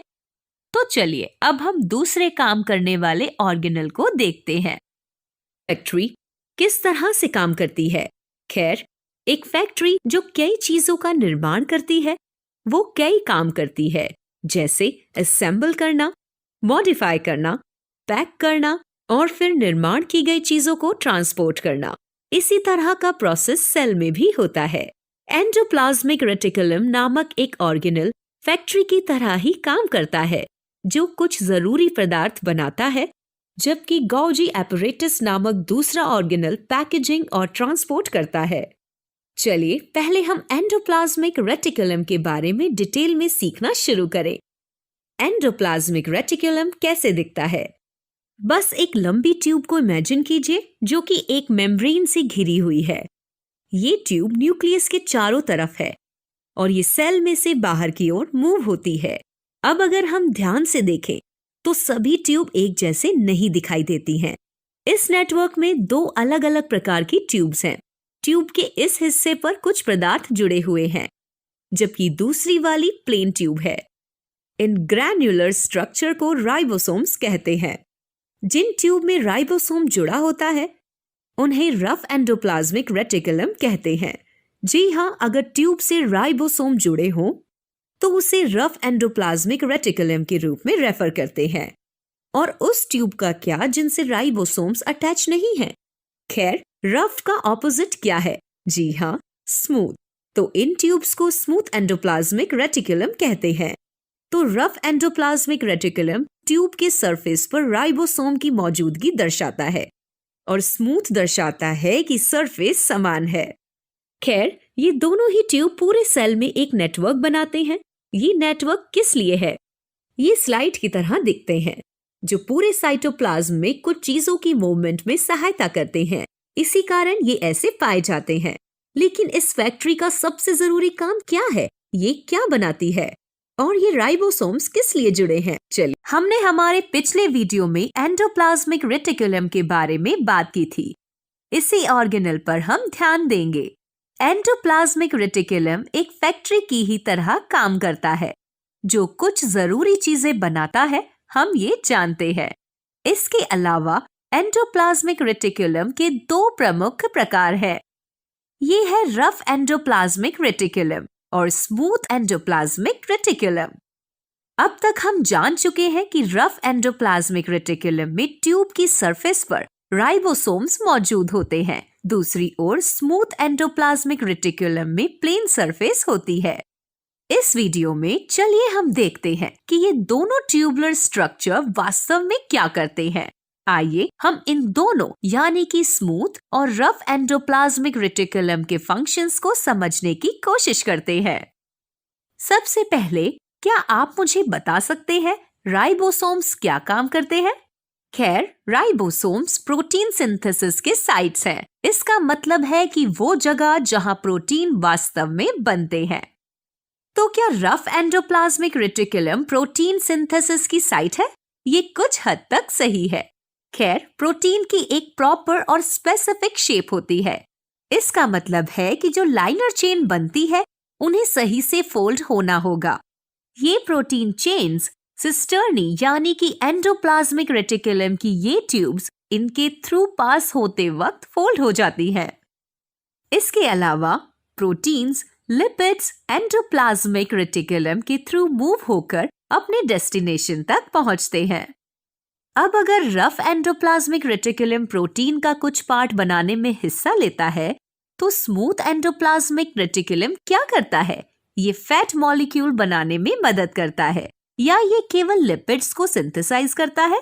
तो चलिए अब हम दूसरे काम करने वाले ऑर्गेनल को देखते हैं। फैक्ट्री किस तरह से काम करती है? खैर, एक फैक्ट्री जो कई चीजों का निर्माण करती है वो कई काम करती है, जैसे असेंबल करना, मॉडिफाई करना, पैक करना और फिर निर्माण की गई चीजों को ट्रांसपोर्ट करना। इसी तरह का प्रोसेस सेल में भी होता है। एंडोप्लाज्मिक रेटिकुलम नामक एक ऑर्गेनल फैक्ट्री की तरह ही काम करता है जो कुछ जरूरी पदार्थ बनाता है, जबकि गॉल्गी एपरेटस नामक दूसरा ऑर्गेनल पैकेजिंग और ट्रांसपोर्ट करता है। चलिए पहले हम एंडोप्लाज्मिक रेटिकुलम के बारे में डिटेल में सीखना शुरू करें। एंडोप्लाज्मिक रेटिकुलम कैसे दिखता है? बस एक लंबी ट्यूब को इमेजिन कीजिए जो कि एक मेम्ब्रेन से घिरी हुई है। ये ट्यूब न्यूक्लियस के चारों तरफ है और ये सेल में से बाहर की ओर मूव होती है। अब अगर हम ध्यान से देखें तो सभी ट्यूब एक जैसे नहीं दिखाई देती हैं। इस नेटवर्क में दो अलग अलग प्रकार की ट्यूब्स हैं। ट्यूब के इस हिस्से पर कुछ पदार्थ जुड़े हुए हैं जबकि दूसरी वाली प्लेन ट्यूब है। इन ग्रैन्युलर स्ट्रक्चर को राइबोसोम्स कहते हैं। जिन ट्यूब में राइबोसोम जुड़ा होता है उन्हें रफ एंडोप्लाज्मिक रेटिकुलम कहते हैं। जी हाँ, अगर ट्यूब से राइबोसोम जुड़े हों तो उसे रफ एंडोप्लाज्मिक रेटिकुलम के रूप में रेफर करते हैं। और उस ट्यूब का क्या जिनसे राइबोसोम्स अटैच नहीं है? खैर, रफ का ऑपोजिट क्या है? जी हाँ, स्मूथ। तो इन ट्यूब्स को स्मूथ एंडोप्लाज्मिक रेटिकुलम कहते हैं। तो रफ एंडोप्लाज्मिक रेटिकुलम ट्यूब के सरफेस पर राइबोसोम की मौजूदगी दर्शाता है और स्मूथ दर्शाता है कि सरफेस समान है। खैर, ये दोनों ही ट्यूब पूरे सेल में एक नेटवर्क बनाते हैं। ये नेटवर्क किस लिए है? ये स्लाइड की तरह दिखते हैं, जो पूरे साइटोप्लाज्म में कुछ चीजों की मूवमेंट में सहायता करते हैं। इसी कारण ये ऐसे पाए जाते हैं। लेकिन इस फैक्ट्री का सबसे जरूरी काम क्या है? ये क्या बनाती है? और ये राइबोसोम्स किस लिए जुड़े हैं? चलिए, हमने हमारे पिछले वीडियो में एंडोप्लाज्मिक रेटिकुलम के बारे में बात की थी। इसी ऑर्गेनेल पर हम ध्यान देंगे। एंडोप्लाज्मिक रेटिकुलम एक फैक्ट्री की ही तरह काम करता है, जो कुछ जरूरी चीजें बनाता है, हम ये जानते हैं। इसके अलावा एंडोप्लाज्मिक रेटिकुलम के दो प्रमुख प्रकार हैं। ये है रफ एंडोप्लाज्मिक रेटिकुलम और स्मूथ एंडोप्लाज्मिक रेटिकुलम। अब तक हम जान चुके हैं कि रफ एंडोप्लाज्मिक रेटिकुलम में ट्यूब की सरफेस पर राइबोसोम्स मौजूद होते हैं। दूसरी ओर स्मूथ एंडोप्लाज्मिक रेटिकुलम में प्लेन सरफेस होती है। इस वीडियो में चलिए हम देखते हैं कि ये दोनों ट्यूबुलर स्ट्रक्चर वास्तव में क्या करते हैं। आइए हम इन दोनों यानी कि स्मूथ और रफ एंडोप्लाज्मिक रेटिकुलम के फंक्शंस को समझने की कोशिश करते हैं। सबसे पहले, क्या आप मुझे बता सकते हैं राइबोसोम्स क्या काम करते हैं? खैर, राइबोसोम्स प्रोटीन सिंथेसिस के साइट्स हैं। इसका मतलब है कि वो जगह जहां प्रोटीन वास्तव में बनते हैं। तो क्या rough endoplasmic reticulum protein synthesis की साइट है? ये कुछ हद तक सही है। खैर, प्रोटीन की एक प्रॉपर और स्पेसिफिक शेप होती है। इसका मतलब है कि जो लाइनर चेन बनती है उन्हें सही से फोल्ड होना होगा। ये प्रोटीन चेन्स सिस्टर्नी यानी कि एंडोप्लाज्मिक रेटिकुलम की ये ट्यूब्स इनके थ्रू पास होते वक्त फोल्ड हो जाती हैं। इसके अलावा प्रोटीन्स लिपिड्स एंडोप्लाज्मिक रेटिकुलम के थ्रू मूव होकर अपने डेस्टिनेशन तक पहुंचते हैं। अब अगर रफ एंडोप्लाज्मिक रेटिकुलम प्रोटीन का कुछ पार्ट बनाने में हिस्सा लेता है, तो स्मूथ एंडोप्लाज्मिक रेटिकुलम क्या करता है? ये फैट मॉलिक्यूल बनाने में मदद करता है या ये केवल लिपिड्स को सिंथेसाइज करता है?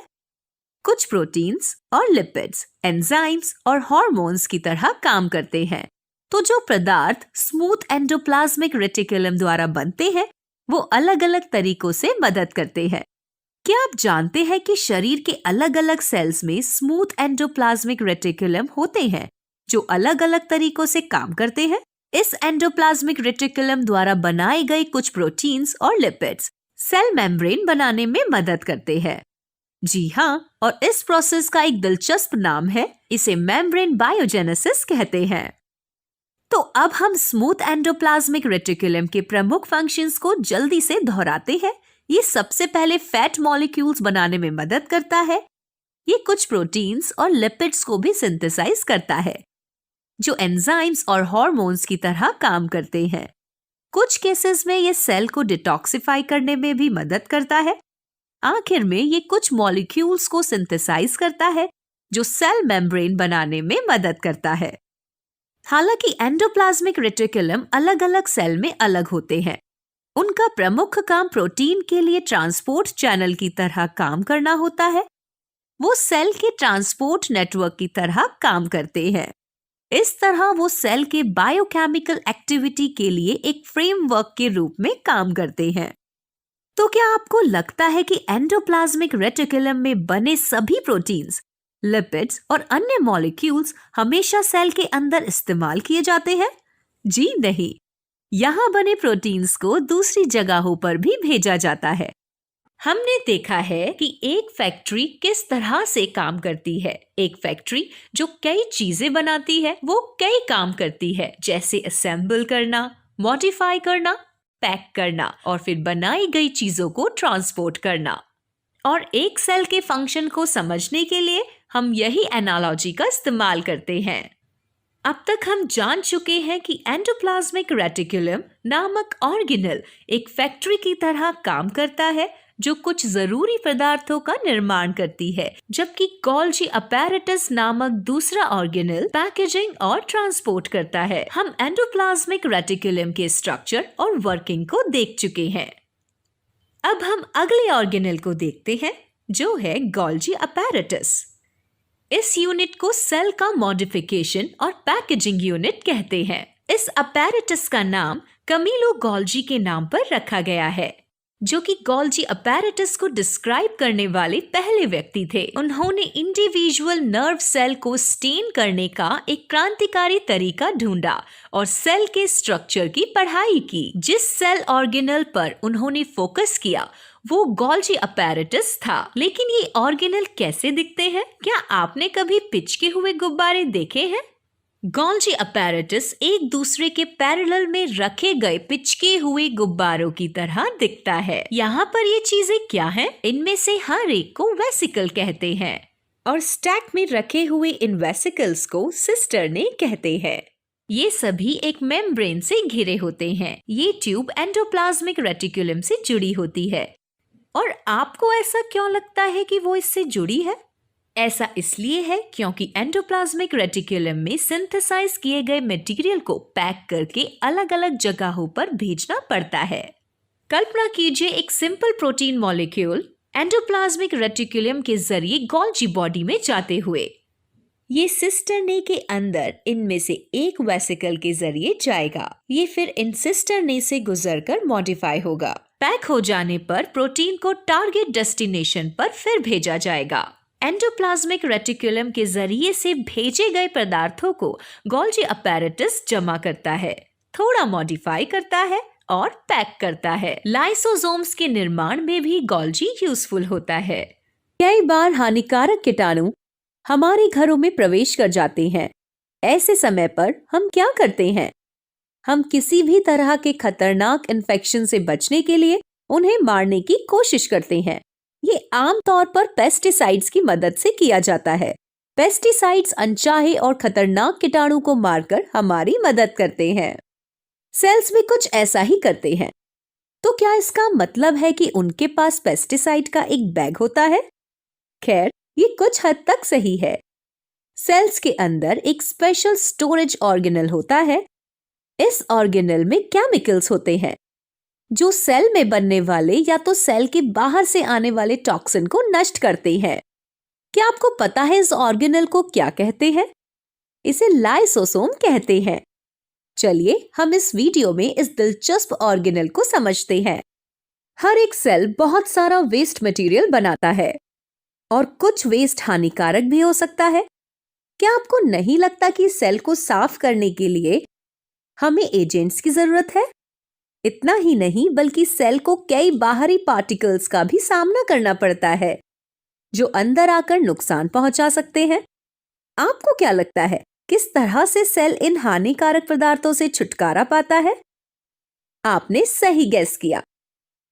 कुछ प्रोटीन्स और लिपिड्स एंजाइम्स और हार्मोन्स की तरह काम करते हैं। तो जो पदार्थ स्मूथ एंडोप्लाज्मिक रेटिकुलम द्वारा बनते हैं वो अलग अलग तरीकों से मदद करते हैं। क्या आप जानते हैं कि शरीर के अलग अलग सेल्स में स्मूथ एंडोप्लाज्मिक रेटिकुलम होते हैं जो अलग अलग तरीकों से काम करते हैं? इस एंडोप्लाज्मिक रेटिकुलम द्वारा बनाए गए कुछ प्रोटीन्स और लिपिड्स सेल मेम्ब्रेन बनाने में मदद करते हैं। जी हाँ, और इस प्रोसेस का एक दिलचस्प नाम है, इसे मेम्ब्रेन बायोजेनेसिस कहते हैं। तो अब हम स्मूथ एंडोप्लाज्मिक रेटिकुलम के प्रमुख फंक्शंस को जल्दी से दोहराते हैं। ये सबसे पहले फैट मॉलिक्यूल्स बनाने में मदद करता है। ये कुछ प्रोटीन्स और लिपिड्स को भी सिंथेसाइज करता है, जो एंजाइम्स और हार्मोन्स की तरह काम करते हैं। कुछ केसेस में ये सेल को डिटॉक्सिफाई करने में भी मदद करता है। आखिर में ये कुछ मॉलिक्यूल्स को सिंथेसाइज करता है, जो सेल मेम्ब्रेन बनाने में मदद करता है। हालांकि एंडोप्लाज्मिक रेटिकुलम अलग अलग सेल में अलग होते हैं। उनका प्रमुख काम प्रोटीन के लिए ट्रांसपोर्ट चैनल की तरह काम करना होता है। वो सेल के ट्रांसपोर्ट नेटवर्क की तरह काम करते हैं। इस तरह वो सेल के बायोकेमिकल एक्टिविटी के लिए एक फ्रेमवर्क के रूप में काम करते हैं। तो क्या आपको लगता है कि एंडोप्लाज्मिक रेटिकुलम में बने सभी प्रोटीन्स, लिपिड्स और अन्य मॉलिक्यूल्स हमेशा सेल के अंदर इस्तेमाल किए जाते हैं? जी नहीं, यहाँ बने प्रोटीन्स को दूसरी जगहों पर भी भेजा जाता है। हमने देखा है कि एक फैक्ट्री किस तरह से काम करती है। एक फैक्ट्री जो कई चीजें बनाती है वो कई काम करती है, जैसे असेंबल करना, मॉडिफाई करना पैक करना और फिर बनाई गई चीजों को ट्रांसपोर्ट करना। और एक सेल के फंक्शन को समझने के लिए हम यही एनालॉजी का इस्तेमाल करते हैं। अब तक हम जान चुके हैं कि एंडोप्लाज्मिक रेटिकुलम नामक ऑर्गेनेल एक फैक्ट्री की तरह काम करता है जो कुछ जरूरी पदार्थों का निर्माण करती है, जबकि गोल्जी अपैरेटस नामक दूसरा ऑर्गेनेल पैकेजिंग और ट्रांसपोर्ट करता है। हम एंडोप्लाज्मिक रेटिकुलम के स्ट्रक्चर और वर्किंग को देख चुके हैं। अब हम अगले ऑर्गेनेल को देखते हैं जो है गोल्जी अपैरेटस। इस यूनिट को सेल का मॉडिफिकेशन और पैकेजिंग यूनिट कहते हैं। इस अपैरेटस का नाम कमीलो गोल्जी के नाम पर रखा गया है, जो कि गोल्जी अपैरेटस को डिस्क्राइब करने वाले पहले व्यक्ति थे। उन्होंने इंडिविजुअल नर्व सेल को स्टेन करने का एक क्रांतिकारी तरीका ढूंढा और सेल के स्ट्रक्चर की पढ़ाई की। जिस सेल ऑर्गेनेल पर उन्होंने फोकस किया वो गोल्जी अपैरेटस था। लेकिन ये ऑर्गेनेल कैसे दिखते हैं? क्या आपने कभी पिचके हुए गुब्बारे देखे हैं? गोल्जी अपैरेटस एक दूसरे के पैरेलल में रखे गए पिचके हुए गुब्बारों की तरह दिखता है। यहाँ पर ये चीजें क्या हैं? इनमें से हर एक को वेसिकल कहते हैं और स्टैक में रखे हुए इन वेसिकल्स को सिस्टर्ने कहते हैं। ये सभी एक मेम्ब्रेन से घिरे होते हैं। ये ट्यूब एंडोप्लाज्मिक रेटिकुलम से जुड़ी होती है। और आपको ऐसा क्यों लगता है कि वो इससे जुड़ी है? ऐसा इसलिए है क्योंकि एंडोप्लाज्मिक रेटिकुलम में सिंथेसाइज किए गए मटेरियल को पैक करके अलग अलग जगहों पर भेजना पड़ता है। कल्पना कीजिए एक simple protein molecule endoplasmic reticulum के जरिए गोल्जी बॉडी में जाते हुए ये सिस्टर्ने के अंदर इनमें से एक वेसिकल के जरिए जाएगा। ये फिर इन सिस्टर्ने से गुजरकर मॉडिफाई होगा। पैक हो जाने पर प्रोटीन को टारगेट डेस्टिनेशन पर फिर भेजा जाएगा। एंडोप्लाज्मिक रेटिकुलम के जरिए से भेजे गए पदार्थों को गोल्जी अपैरेटस जमा करता है, थोड़ा मॉडिफाई करता है और पैक करता है। लाइसोसोम्स के निर्माण में भी गोल्जी यूजफुल होता है। कई बार हानिकारक कीटाणु हमारे घरों में प्रवेश कर जाते हैं। ऐसे समय पर हम क्या करते हैं? हम किसी भी तरह के खतरनाक इन्फेक्शन से बचने के लिए उन्हें मारने की कोशिश करते हैं। ये आमतौर पर पेस्टिसाइड्स की मदद से किया जाता है। पेस्टिसाइड्स अनचाहे और खतरनाक कीटाणु को मारकर हमारी मदद करते हैं। सेल्स भी कुछ ऐसा ही करते हैं। तो क्या इसका मतलब है कि उनके पास पेस्टिसाइड का एक बैग होता है? खैर, ये कुछ हद तक सही है। सेल्स के अंदर एक स्पेशल स्टोरेज ऑर्गेनेल होता है। इस ऑर्गेनेल में केमिकल्स होते हैं जो सेल में बनने वाले या तो सेल के बाहर से आने वाले टॉक्सिन को नष्ट करते हैं। क्या आपको पता है इस ऑर्गेनेल को क्या कहते हैं? इसे लाइसोसोम कहते हैं। चलिए हम इस वीडियो में इस दिलचस्प ऑर्गेनेल को समझते हैं। हर एक सेल बहुत सारा वेस्ट मटेरियल बनाता है और कुछ वेस्ट हानिकारक भी हो सकता है। क्या आपको नहीं लगता कि सेल को साफ करने के लिए हमें एजेंट्स की जरूरत है? इतना ही नहीं बल्कि सेल को कई बाहरी पार्टिकल्स का भी सामना करना पड़ता है जो अंदर आकर नुकसान पहुंचा सकते हैं। आपको क्या लगता है किस तरह से सेल इन हानिकारक पदार्थों से छुटकारा पाता है? आपने सही गेस किया।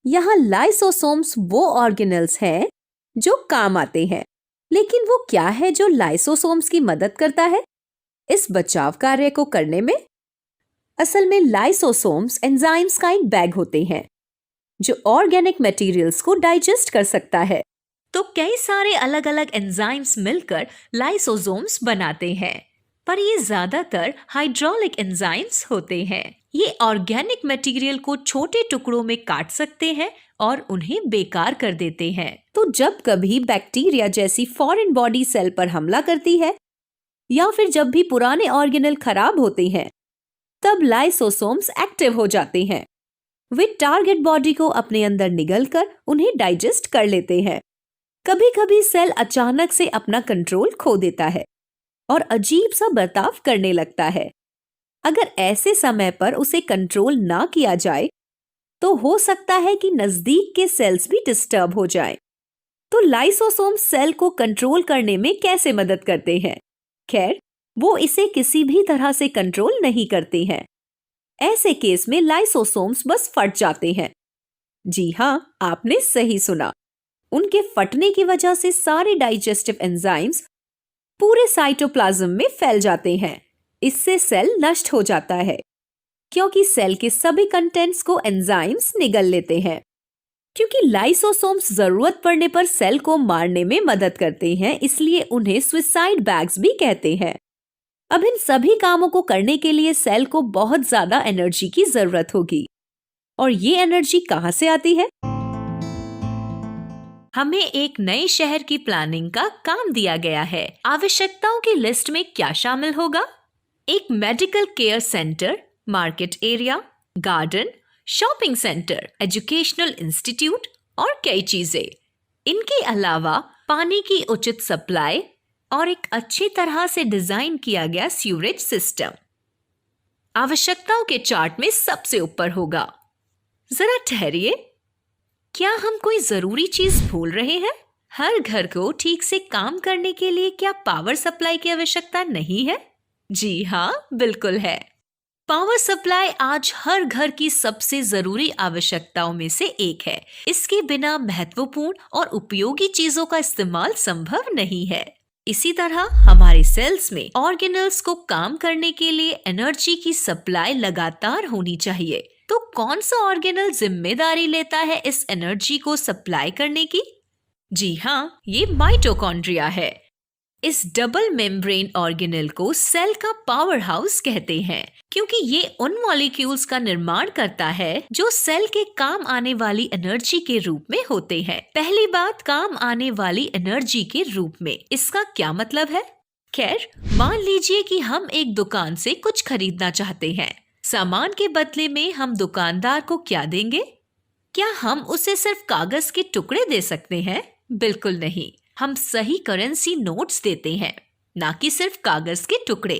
यहाँ लाइसोसोम्स वो ऑर्गेनेल्स हैं जो काम आते हैं। लेकिन वो क्या है जो लाइसोसोम्स की मदद करता है इस बचाव कार्य को करने में? असल में लाइसोसोम्स एंजाइम्स का एक बैग होते हैं जो ऑर्गेनिक मटेरियल्स को डाइजेस्ट कर सकता है। तो कई सारे अलग अलग एंजाइम्स मिलकर लाइसोसोम्स बनाते हैं, पर ये ज्यादातर हाइड्रोलिक एंजाइम्स होते हैं। ये ऑर्गेनिक मटेरियल को छोटे टुकड़ों में काट सकते हैं और उन्हें बेकार कर देते हैं। तो जब कभी बैक्टीरिया जैसी फॉरेन बॉडी सेल पर हमला करती है या फिर जब भी पुराने ऑर्गेनेल खराब होते हैं, तब लाइसोसोम्स एक्टिव हो जाते हैं। वे टारगेट बॉडी को अपने अंदर निगलकर उन्हें डाइजेस्ट कर लेते हैं। कभी कभी सेल अचानक से अपना कंट्रोल खो देता है और अजीब सा बर्ताव करने लगता है। अगर ऐसे समय पर उसे कंट्रोल ना किया जाए तो हो सकता है कि नजदीक के सेल्स भी डिस्टर्ब हो जाएं। तो लाइसोसोम सेल को कंट्रोल करने में कैसे मदद करते हैं? खैर, वो इसे किसी भी तरह से कंट्रोल नहीं करते हैं। ऐसे केस में लाइसोसोम्स बस फट जाते हैं। जी हाँ, आपने सही सुना। उनके फटने की वजह से सारे डाइजेस्टिव एंजाइम्स पूरे साइटोप्लाज्म में फैल जाते हैं। इससे सेल नष्ट हो जाता है, क्योंकि सेल के सभी कंटेंट्स को एंजाइम्स निगल लेते हैं। क्योंकि लाइसोसोम्स जरूरत पड़ने पर सेल को मारने में मदद करते हैं, इसलिए उन्हें सुसाइड बैग्स भी कहते हैं। अब इन सभी कामों को करने के लिए सेल को बहुत ज्यादा एनर्जी की जरूरत होगी। और ये एनर्जी कहाँ से आती है? हमें एक नए शहर की प्लानिंग का काम दिया गया है। आवश्यकताओं की लिस्ट में क्या शामिल होगा? एक medical care centre, market area, garden, shopping centre, educational institute और कई चीजें। इनके अलावा पानी की उचित सप्लाई और एक अच्छी तरह से डिजाइन किया गया सीवरेज सिस्टम आवश्यकताओं के चार्ट में सबसे ऊपर होगा। जरा ठहरिए, क्या हम कोई जरूरी चीज भूल रहे हैं? हर घर को ठीक से काम करने के लिए क्या पावर सप्लाई की आवश्यकता नहीं है? जी हाँ, बिल्कुल है। पावर सप्लाई आज हर घर की सबसे जरूरी आवश्यकताओं में से एक है। इसके बिना महत्वपूर्ण और उपयोगी चीजों का इस्तेमाल संभव नहीं है। इसी तरह हमारे सेल्स में ऑर्गेनल्स को काम करने के लिए एनर्जी की सप्लाई लगातार होनी चाहिए। तो कौन सा ऑर्गेनल जिम्मेदारी लेता है इस एनर्जी को सप्लाई करने की? जी हाँ, ये माइटोकॉन्ड्रिया है। इस डबल मेम्ब्रेन ऑर्गेनल को सेल का पावर हाउस कहते हैं, क्योंकि ये उन मॉलिक्यूल्स का निर्माण करता है जो सेल के काम आने वाली एनर्जी के रूप में होते हैं। पहली बात, काम आने वाली एनर्जी के रूप में, इसका क्या मतलब है? खैर, मान लीजिए कि हम एक दुकान से कुछ खरीदना चाहते हैं। सामान के बदले में हम दुकानदार को क्या देंगे? क्या हम उसे सिर्फ कागज के टुकड़े दे सकते हैं? बिल्कुल नहीं। हम सही करेंसी नोट्स देते हैं, ना कि सिर्फ कागज के टुकड़े।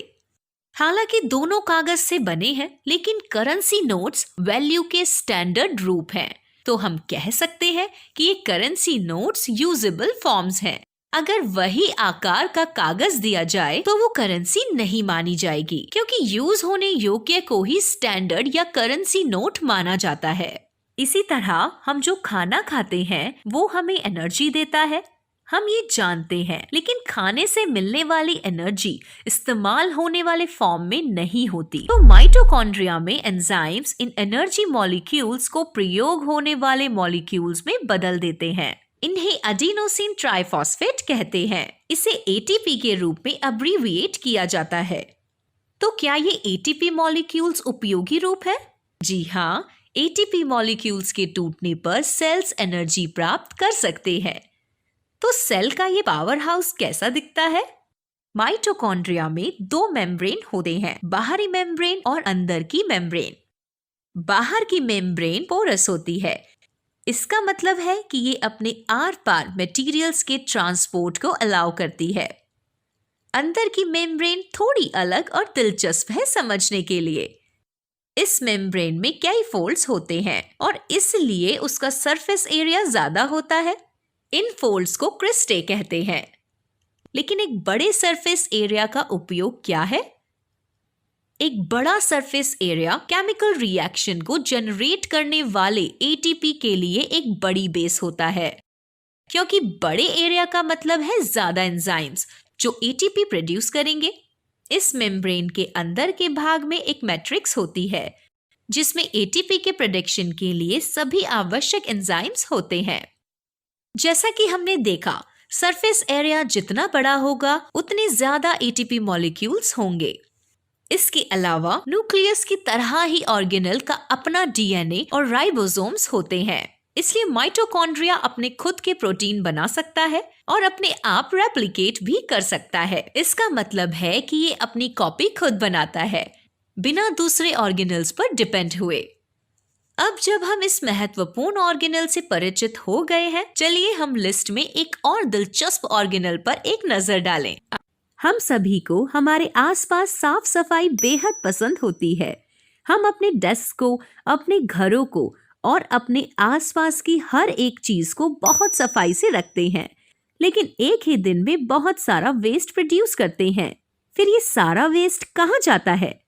हालांकि दोनों कागज से बने हैं, लेकिन करेंसी नोट्स वैल्यू के स्टैंडर्ड रूप हैं। तो हम कह सकते हैं कि ये करेंसी नोट्स यूजेबल फॉर्म्स हैं। अगर वही आकार का कागज दिया जाए तो वो करेंसी नहीं मानी जाएगी, क्योंकि यूज होने योग्य को ही स्टैंडर्ड या करेंसी नोट माना जाता है। इसी तरह हम जो खाना खाते हैं वो हमें एनर्जी देता है, हम ये जानते हैं, लेकिन खाने से मिलने वाली एनर्जी इस्तेमाल होने वाले फॉर्म में नहीं होती। तो माइटोकॉन्ड्रिया में एंजाइम्स इन एनर्जी मॉलिक्यूल्स को प्रयोग होने वाले मॉलिक्यूल्स में बदल देते हैं। इन्हें एडिनोसिन ट्राइफॉस्फेट कहते हैं। इसे एटीपी के रूप में अब्रीविएट किया जाता है। तो क्या ये एटीपी मॉलिक्यूल्स उपयोगी रूप है? जी हाँ, एटीपी मॉलिक्यूल्स के टूटने पर सेल्स एनर्जी प्राप्त कर सकते हैं। तो सेल का ये पावर हाउस कैसा दिखता है? माइटोकॉन्ड्रिया में दो मेम्ब्रेन होते हैं, बाहरी मेम्ब्रेन और अंदर की मेम्ब्रेन। बाहर की मेम्ब्रेन पोरस होती है। इसका मतलब है कि ये अपने आर पार मटेरियल्स के ट्रांसपोर्ट को अलाउ करती है। अंदर की मेम्ब्रेन थोड़ी अलग और दिलचस्प है समझने के लिए। इस मेम्ब्रेन में कई फोल्ड्स होते हैं और इसलिए उसका सरफेस एरिया ज्यादा होता है। इन फोल्ड्स को क्रिस्टे कहते हैं। लेकिन एक बड़े सरफेस एरिया का उपयोग क्या है? एक बड़ा सरफेस एरिया केमिकल रिएक्शन को जनरेट करने वाले एटीपी के लिए एक बड़ी बेस होता है, क्योंकि बड़े एरिया का मतलब है ज्यादा एंजाइम्स जो एटीपी प्रोड्यूस करेंगे। इस मेम्ब्रेन के अंदर के भाग में एक मैट्रिक्स होती है, जिसमें एटीपी के प्रोडक्शन के लिए सभी आवश्यक एंजाइम्स होते हैं। जैसा कि हमने देखा, सरफेस एरिया जितना बड़ा होगा उतने ज्यादा एटीपी मॉलिक्यूल्स होंगे। इसके अलावा न्यूक्लियस की तरह ही ऑर्गेनल का अपना डीएनए और राइबोसोम्स होते हैं। इसलिए माइटोकॉन्ड्रिया अपने खुद के प्रोटीन बना सकता है और अपने आप रेप्लिकेट भी कर सकता है। इसका मतलब है कि ये अपनी कॉपी खुद बनाता है, बिना दूसरे ऑर्गेनल्स पर डिपेंड हुए। अब जब हम इस महत्वपूर्ण ऑर्गेनल से परिचित हो गए हैं, चलिए हम लिस्ट में एक और दिलचस्प ऑर्गेनल पर एक नजर डालें। हम सभी को हमारे आसपास साफ सफाई बेहद पसंद होती है। हम अपने डेस्क को, अपने घरों को और अपने आसपास की हर एक चीज को बहुत सफाई से रखते हैं, लेकिन एक ही दिन में बहुत सारा वेस्ट प्रोड्यूस करते हैं। फिर ये सारा वेस्ट कहाँ जाता है?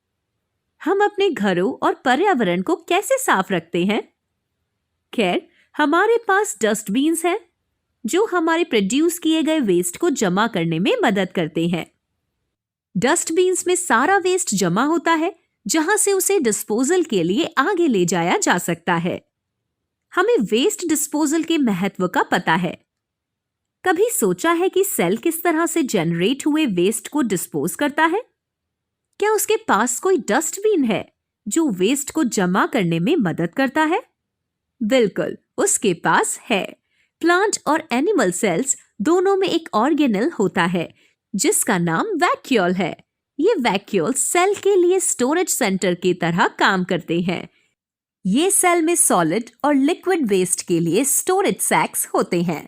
हम अपने घरों और पर्यावरण को कैसे साफ रखते हैं? खैर, हमारे पास डस्टबिन्स हैं जो हमारे प्रोड्यूस किए गए वेस्ट को जमा करने में मदद करते हैं। डस्टबिन्स में सारा वेस्ट जमा होता है जहां से उसे डिस्पोजल के लिए आगे ले जाया जा सकता है। हमें वेस्ट डिस्पोजल के महत्व का पता है। कभी सोचा है कि सेल किस तरह से जनरेट हुए वेस्ट को डिस्पोज करता है? क्या उसके पास कोई डस्टबिन है जो वेस्ट को जमा करने में मदद करता है? बिल्कुल, उसके पास है। प्लांट और एनिमल सेल्स दोनों में एक ऑर्गेनेल होता है जिसका नाम वैक्यूल है। ये वैक्यूल सेल के लिए स्टोरेज सेंटर की तरह काम करते हैं। ये सेल में सॉलिड और लिक्विड वेस्ट के लिए स्टोरेज सैक्स होते हैं।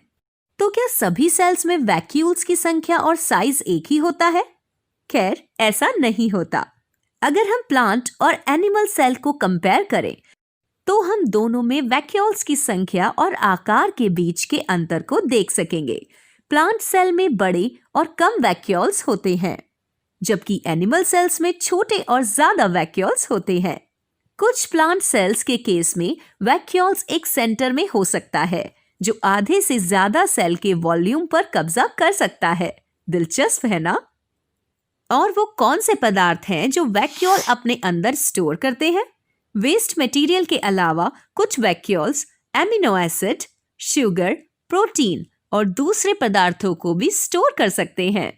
तो क्या सभी सेल्स में वैक्यूल्स की संख्या और साइज एक ही होता है? खैर, ऐसा नहीं होता। अगर हम प्लांट और एनिमल सेल को कंपेयर करें तो हम दोनों में वैक्यूल्स की संख्या और आकार के बीच के अंतर को देख सकेंगे। प्लांट सेल में बड़े और कम वैक्यूल्स होते हैं, जबकि एनिमल सेल्स में छोटे और ज्यादा वैक्यूल्स होते हैं। कुछ प्लांट सेल्स के केस में वैक्यूल्स एक सेंटर में हो सकता है जो आधे से ज्यादा सेल के वॉल्यूम पर कब्जा कर सकता है। दिलचस्प है ना? और वो कौन से पदार्थ हैं जो वैक्यूल अपने अंदर स्टोर करते हैं? वेस्ट मटेरियल के अलावा कुछ vacuoles amino acid, sugar, protein और दूसरे पदार्थों को भी स्टोर कर सकते हैं।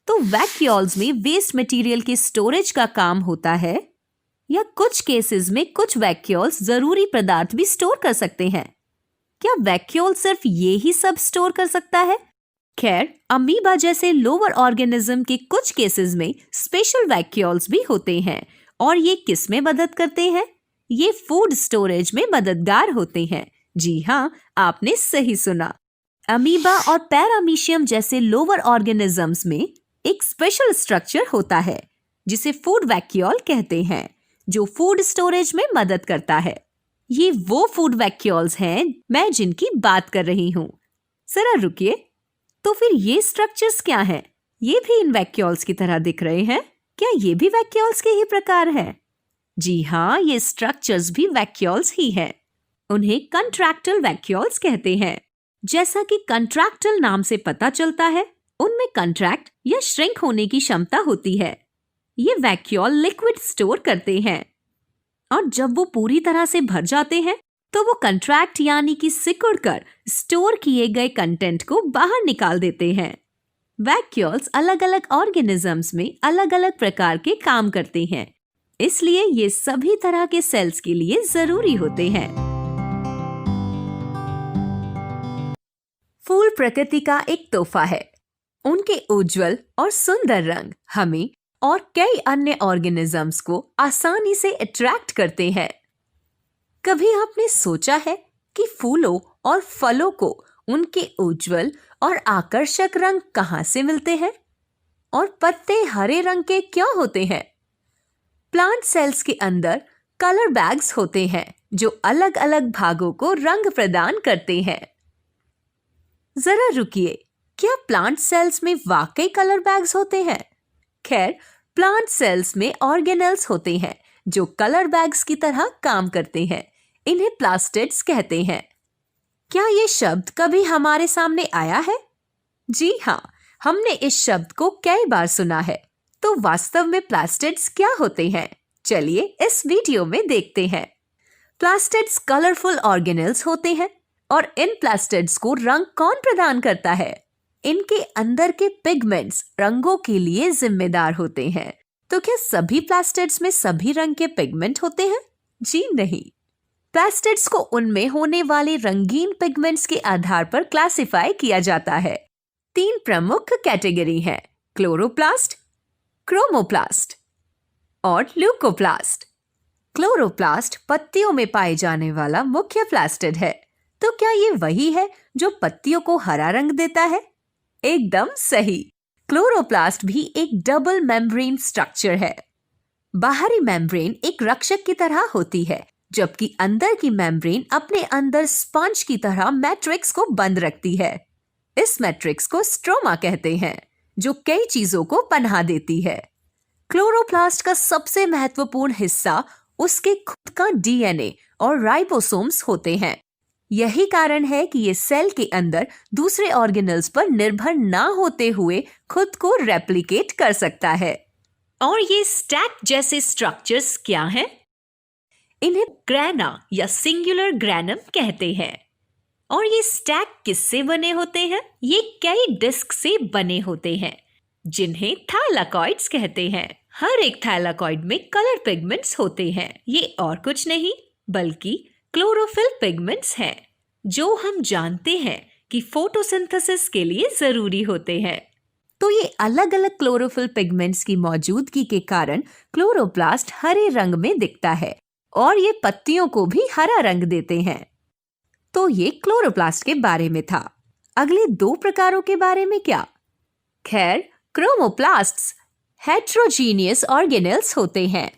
तो वैक्यूल्स में वेस्ट मटेरियल के स्टोरेज का काम होता है, या कुछ केसेस में कुछ वैक्यूल्स जरूरी पदार्थ भी स्टोर कर सकते हैं। क्या वैक्यूल सिर्फ ये ही सब स्टोर कर सकता है? खैर, अमीबा जैसे लोअर ऑर्गेनिज्म के कुछ केसेस में स्पेशल वैक्यूल्स भी होते हैं, और ये किस में मदद करते हैं? ये फूड स्टोरेज में मददगार होते हैं। जी हाँ, आपने सही सुना। अमीबा और पैरामीशियम जैसे लोअर ऑर्गेनिजम्स में एक स्पेशल स्ट्रक्चर होता है जिसे फूड वैक्यूल कहते हैं, जो फूड स्टोरेज में मदद करता है। ये वो फूड वैक्यूल्स हैं मैं जिनकी बात कर रही हूँ। जरा रुकिए, तो फिर ये स्ट्रक्चर्स क्या हैं? ये भी इन वैक्यूल्स की तरह दिख रहे हैं। क्या ये भी वैक्यूल्स के ही प्रकार हैं? जी हाँ, ये स्ट्रक्चर्स भी वैक्यूल्स ही हैं। उन्हें कंट्रैक्टल वैक्यूल्स कहते हैं। जैसा कि कंट्रैक्टल नाम से पता चलता है, उनमें कंट्रैक्ट या श्रिंक होने की क्षमता होती है। ये वैक्यूल लिक्विड स्टोर करते हैं, और जब वो पूरी तरह से भर जाते हैं तो वो कंट्रैक्ट यानी कि सिकुड़कर स्टोर किए गए कंटेंट को बाहर निकाल देते हैं। वैक्यूल्स अलग अलग ऑर्गेनिजम्स में अलग अलग प्रकार के काम करते हैं, इसलिए ये सभी तरह के सेल्स के लिए जरूरी होते हैं। फूल प्रकृति का एक तोहफा है। उनके उज्जवल और सुंदर रंग हमें और कई अन्य ऑर्गेनिजम्स को आसानी से अट्रैक्ट करते हैं। कभी आपने सोचा है कि फूलों और फलों को उनके उज्जवल और आकर्षक रंग कहां से मिलते हैं? और पत्ते हरे रंग के क्यों होते हैं? प्लांट सेल्स के अंदर कलर बैग्स होते हैं जो अलग अलग भागों को रंग प्रदान करते हैं। जरा रुकिए, क्या प्लांट सेल्स में वाकई कलर बैग्स होते हैं? खैर, प्लांट सेल्स में ऑर्गेनेल्स होते हैं जो कलर बैग्स की तरह काम करते हैं। इन्हें प्लास्टिड्स कहते हैं। क्या ये शब्द कभी हमारे सामने आया है? जी हाँ, हमने इस शब्द को कई बार सुना है। तो वास्तव में प्लास्टिड्स क्या होते हैं? चलिए इस वीडियो में देखते हैं। प्लास्टिड्स कलरफुल ऑर्गेनेल्स होते हैं, और इन प्लास्टिड्स को रंग कौन प्रदान करता है? इनके अंदर के पिगमेंट्स रंगों के लिए जिम्मेदार होते हैं। तो क्या सभी प्लास्टिड्स में सभी रंग के पिगमेंट होते हैं? जी नहीं। प्लास्टिड्स को उनमें होने वाले रंगीन पिगमेंट्स के आधार पर क्लासिफाई किया जाता है। 3 प्रमुख कैटेगरी हैं: क्लोरोप्लास्ट, क्रोमोप्लास्ट और ल्यूकोप्लास्ट। क्लोरोप्लास्ट पत्तियों में पाए जाने वाला मुख्य प्लास्टिड है। तो क्या ये वही है जो पत्तियों को हरा रंग देता है? एकदम सही। क्लोरोप्लास्ट भी एक डबल मेम्ब्रेन स्ट्रक्चर है। बाहरी मेम्ब्रेन एक रक्षक की तरह होती है, जबकि अंदर की मेम्ब्रेन अपने अंदर स्पंज की तरह मैट्रिक्स को बंद रखती है। इस मैट्रिक्स को स्ट्रोमा कहते हैं, जो कई चीजों को पनाह देती है। क्लोरोप्लास्ट का सबसे महत्वपूर्ण हिस्सा उसके खुद का डीएनए और राइबोसोम्स होते हैं। यही कारण है कि ये सेल के अंदर दूसरे ऑर्गेनल्स पर निर्भर ना होते हुए खुद को रेप्लिकेट कर सकता है। और ये स्टैक जैसे स्ट्रक्चर्स क्या हैं? इन्हें ग्रैना या सिंगुलर ग्रैनम कहते हैं। और ये स्टैक किससे बने होते हैं? ये कई डिस्क से बने होते हैं जिन्हें थैलाकॉइड्स कहते हैं। हर एक थैलाकॉइड में कलर पिगमेंट्स होते हैं। ये और कुछ नहीं बल्कि क्लोरोफिल पिगमेंट्स हैं, जो हम जानते हैं कि फोटोसिंथेसिस के लिए जरूरी होते हैं। तो ये अलग अलग क्लोरोफिल पिगमेंट्स की मौजूदगी के कारण क्लोरोप्लास्ट हरे रंग में दिखता है और ये पत्तियों को भी हरा रंग देते हैं। तो ये क्लोरोप्लास्ट के बारे में था। अगले 2 प्रकारों के बारे में क्या? खैर, क्रोमोप्लास्ट्स हेट्रोजीनियस ऑर्गेनेल्स होते हैं।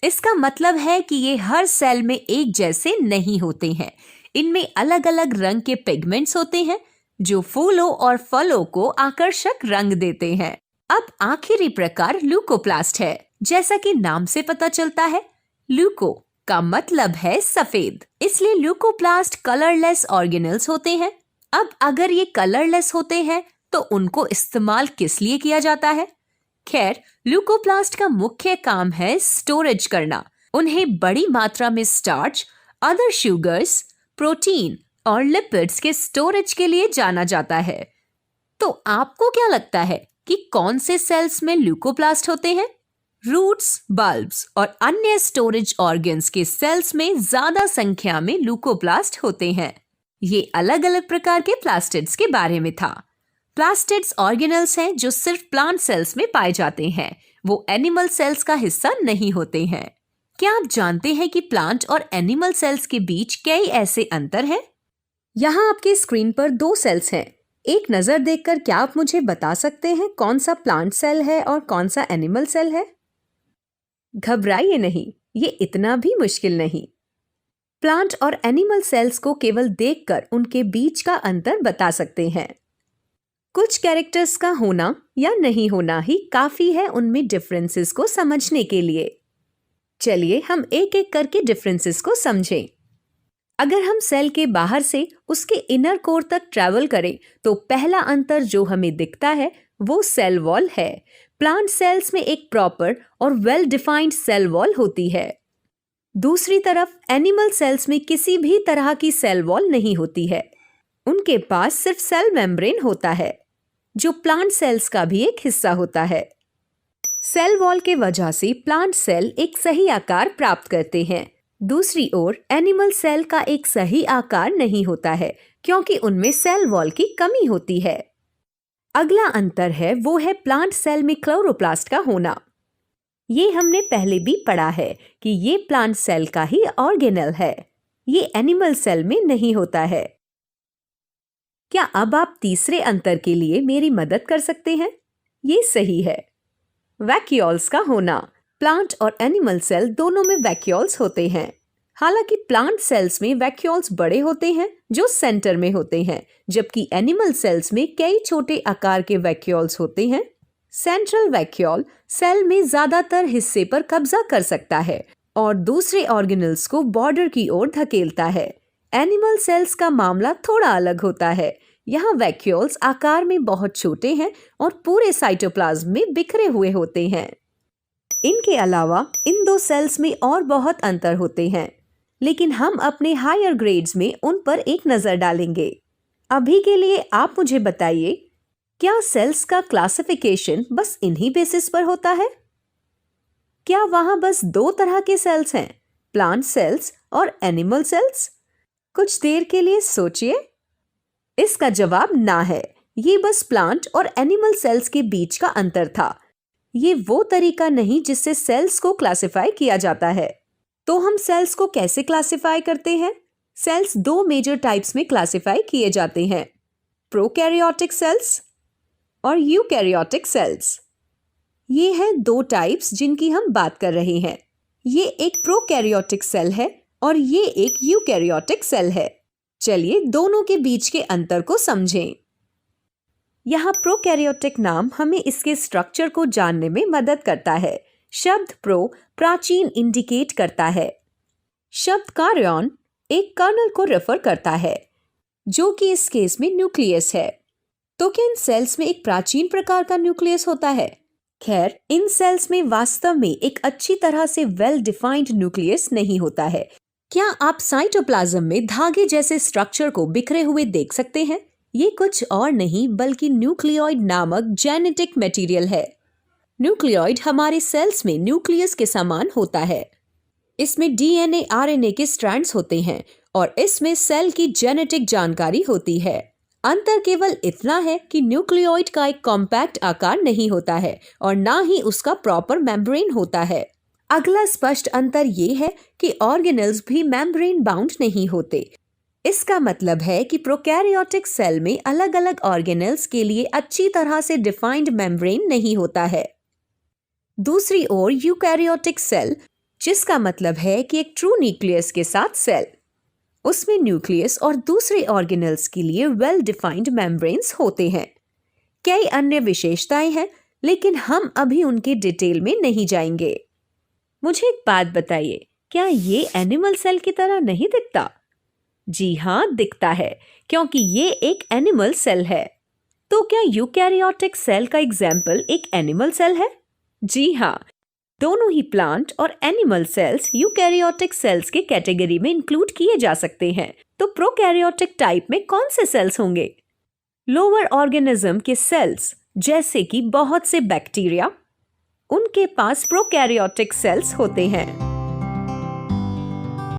इसका मतलब है कि ये हर सेल में एक जैसे नहीं होते हैं। इनमें अलग अलग रंग के पिगमेंट्स होते हैं जो फूलों और फलों को आकर्षक रंग देते हैं। अब आखिरी प्रकार ल्यूकोप्लास्ट है। जैसा कि नाम से पता चलता है, ल्यूको का मतलब है सफेद, इसलिए ल्यूकोप्लास्ट कलरलेस ऑर्गेनेल्स होते हैं। अब अगर ये कलरलेस होते हैं तो उनको इस्तेमाल किस लिए किया जाता है? खैर, ल्यूकोप्लास्ट का मुख्य काम है स्टोरेज करना। उन्हें बड़ी मात्रा में स्टार्च, अदर शुगर्स, प्रोटीन और लिपिड्स के स्टोरेज के लिए जाना जाता है। तो आपको क्या लगता है कि कौन से सेल्स में ल्यूकोप्लास्ट होते हैं? रूट्स, बल्ब्स और अन्य स्टोरेज ऑर्गन्स के सेल्स में ज्यादा संख्या में ल्यूकोप्लास्ट होते हैं। ये अलग अलग प्रकार के प्लास्टिड्स के बारे में था। प्लास्टिड्स ऑर्गेनल्स हैं जो सिर्फ प्लांट सेल्स में पाए जाते हैं। वो एनिमल सेल्स का हिस्सा नहीं होते हैं। क्या आप जानते हैं कि प्लांट और एनिमल सेल्स के बीच कई ऐसे अंतर हैं? यहाँ आपके स्क्रीन पर 2 सेल्स हैं। एक नजर देखकर क्या आप मुझे बता सकते हैं कौन सा प्लांट सेल है और कौन सा एनिमल सेल है? घबराइए नहीं, ये इतना भी मुश्किल नहीं। प्लांट और एनिमल सेल्स को केवल देखकर उनके बीच का अंतर बता सकते हैं। कुछ कैरेक्टर्स का होना या नहीं होना ही काफी है उनमें डिफरेंसेस को समझने के लिए। चलिए हम एक एक करके डिफरेंसेस को समझें। अगर हम सेल के बाहर से उसके इनर कोर तक ट्रैवल करें तो पहला अंतर जो हमें दिखता है वो सेल वॉल है। प्लांट सेल्स में एक प्रॉपर और वेल डिफाइंड सेल वॉल होती है। दूसरी तरफ एनिमल सेल्स में किसी भी तरह की सेल वॉल नहीं होती है। उनके पास सिर्फ सेल मेम्ब्रेन होता है जो प्लांट सेल्स का भी एक हिस्सा होता है। सेल वॉल के वजह से प्लांट सेल एक सही आकार प्राप्त करते हैं। दूसरी ओर एनिमल सेल का एक सही आकार नहीं होता है क्योंकि उनमें सेल वॉल की कमी होती है। अगला अंतर है वो है प्लांट सेल में क्लोरोप्लास्ट का होना। ये हमने पहले भी पढ़ा है कि ये प्लांट सेल का ही ऑर्गेनेल है। ये एनिमल सेल में नहीं होता है। क्या अब आप तीसरे अंतर के लिए मेरी मदद कर सकते हैं? ये सही है, वैक्यूल्स का होना। प्लांट और एनिमल सेल दोनों में वैक्यूल्स होते हैं। हालांकि प्लांट सेल्स में वैक्यूल्स बड़े होते हैं जो सेंटर में होते हैं, जबकि एनिमल सेल्स में कई छोटे आकार के वैक्यूल्स होते हैं। सेंट्रल वैक्यूल सेल में ज्यादातर हिस्से पर कब्जा कर सकता है और दूसरे ऑर्गेनल्स को बॉर्डर की ओर धकेलता है। एनिमल सेल्स का मामला थोड़ा अलग होता है। यहाँ वैक्यूल्स आकार में बहुत छोटे हैं और पूरे साइटोप्लाज्म में बिखरे हुए होते हैं। इनके अलावा इन 2 सेल्स में और बहुत अंतर होते हैं, लेकिन हम अपने हायर ग्रेड्स में उन पर एक नजर डालेंगे। अभी के लिए आप मुझे बताइए, क्या सेल्स का क्लासिफिकेशन बस इन्हीं बेसिस पर होता है? क्या वहां बस 2 तरह के सेल्स हैं, प्लांट सेल्स और एनिमल सेल्स? कुछ देर के लिए सोचिए। इसका जवाब ना है। ये बस प्लांट और एनिमल सेल्स के बीच का अंतर था। ये वो तरीका नहीं जिससे सेल्स को क्लासिफाई किया जाता है। तो हम सेल्स को कैसे क्लासिफाई करते हैं? सेल्स 2 मेजर टाइप्स में क्लासिफाई किए जाते हैं, प्रोकैरियोटिक सेल्स और यूकैरियोटिक सेल्स। ये हैं 2 टाइप्स जिनकी हम बात कर रहे हैं। ये एक प्रोकैरियोटिक सेल है और ये एक यूकैरियोटिक सेल है। चलिए दोनों के बीच के अंतर को समझें। यहाँ प्रोकैरियोटिक नाम हमें इसके स्ट्रक्चर को जानने में मदद करता है। शब्द प्रो प्राचीन इंडिकेट करता है। शब्द कार्योन एक कर्नल को रेफर करता है, जो कि इस केस में न्यूक्लियस है। तो क्या इन सेल्स में एक प्राचीन प्रकार का न्यूक्लियस होता है? खैर, इन सेल्स में वास्तव में एक अच्छी तरह से वेल डिफाइंड न्यूक्लियस नहीं होता है। क्या आप साइटोप्लाज्म में धागे जैसे स्ट्रक्चर को बिखरे हुए देख सकते हैं? ये कुछ और नहीं बल्कि न्यूक्लियोइड नामक जेनेटिक मटेरियल है। न्यूक्लियोइड हमारे सेल्स में न्यूक्लियस के समान होता है। इसमें डीएनए आरएनए के स्ट्रैंड्स होते हैं और इसमें सेल की जेनेटिक जानकारी होती है। अंतर केवल इतना है कि न्यूक्लियोइड का एक कॉम्पैक्ट आकार नहीं होता है और ना ही उसका प्रॉपर मेम्ब्रेन होता है। अगला स्पष्ट अंतर ये है कि ऑर्गेनेल्स भी मेम्ब्रेन बाउंड नहीं होते। इसका मतलब है कि प्रोकैरियोटिक सेल में अलग अलग ऑर्गेनेल्स के लिए अच्छी तरह से डिफाइंड मेम्ब्रेन नहीं होता है। दूसरी ओर यूकैरियोटिक सेल, जिसका मतलब है कि एक ट्रू न्यूक्लियस के साथ सेल, उसमें न्यूक्लियस और दूसरे ऑर्गेनेल्स के लिए वेल डिफाइंड मेम्ब्रेन्स होते हैं। कई अन्य विशेषताएं हैं, लेकिन हम अभी उनके डिटेल में नहीं जाएंगे। मुझे एक बात बताइए, क्या ये एनिमल सेल की तरह नहीं दिखता? जी हाँ, दिखता है, क्योंकि ये एक एनिमल सेल है। तो क्या यूकैरियोटिक सेल का एग्जाम्पल एक एनिमल सेल है? जी हाँ, दोनों ही प्लांट और एनिमल सेल्स यूकैरियोटिक सेल्स के कैटेगरी में इंक्लूड किए जा सकते हैं। तो प्रोकैरियोटिक टाइप में कौन से सेल्स होंगे? लोअर ऑर्गेनिज्म के सेल्स, जैसे कि बहुत से बैक्टीरिया, उनके पास प्रोकैरियोटिक सेल्स होते हैं।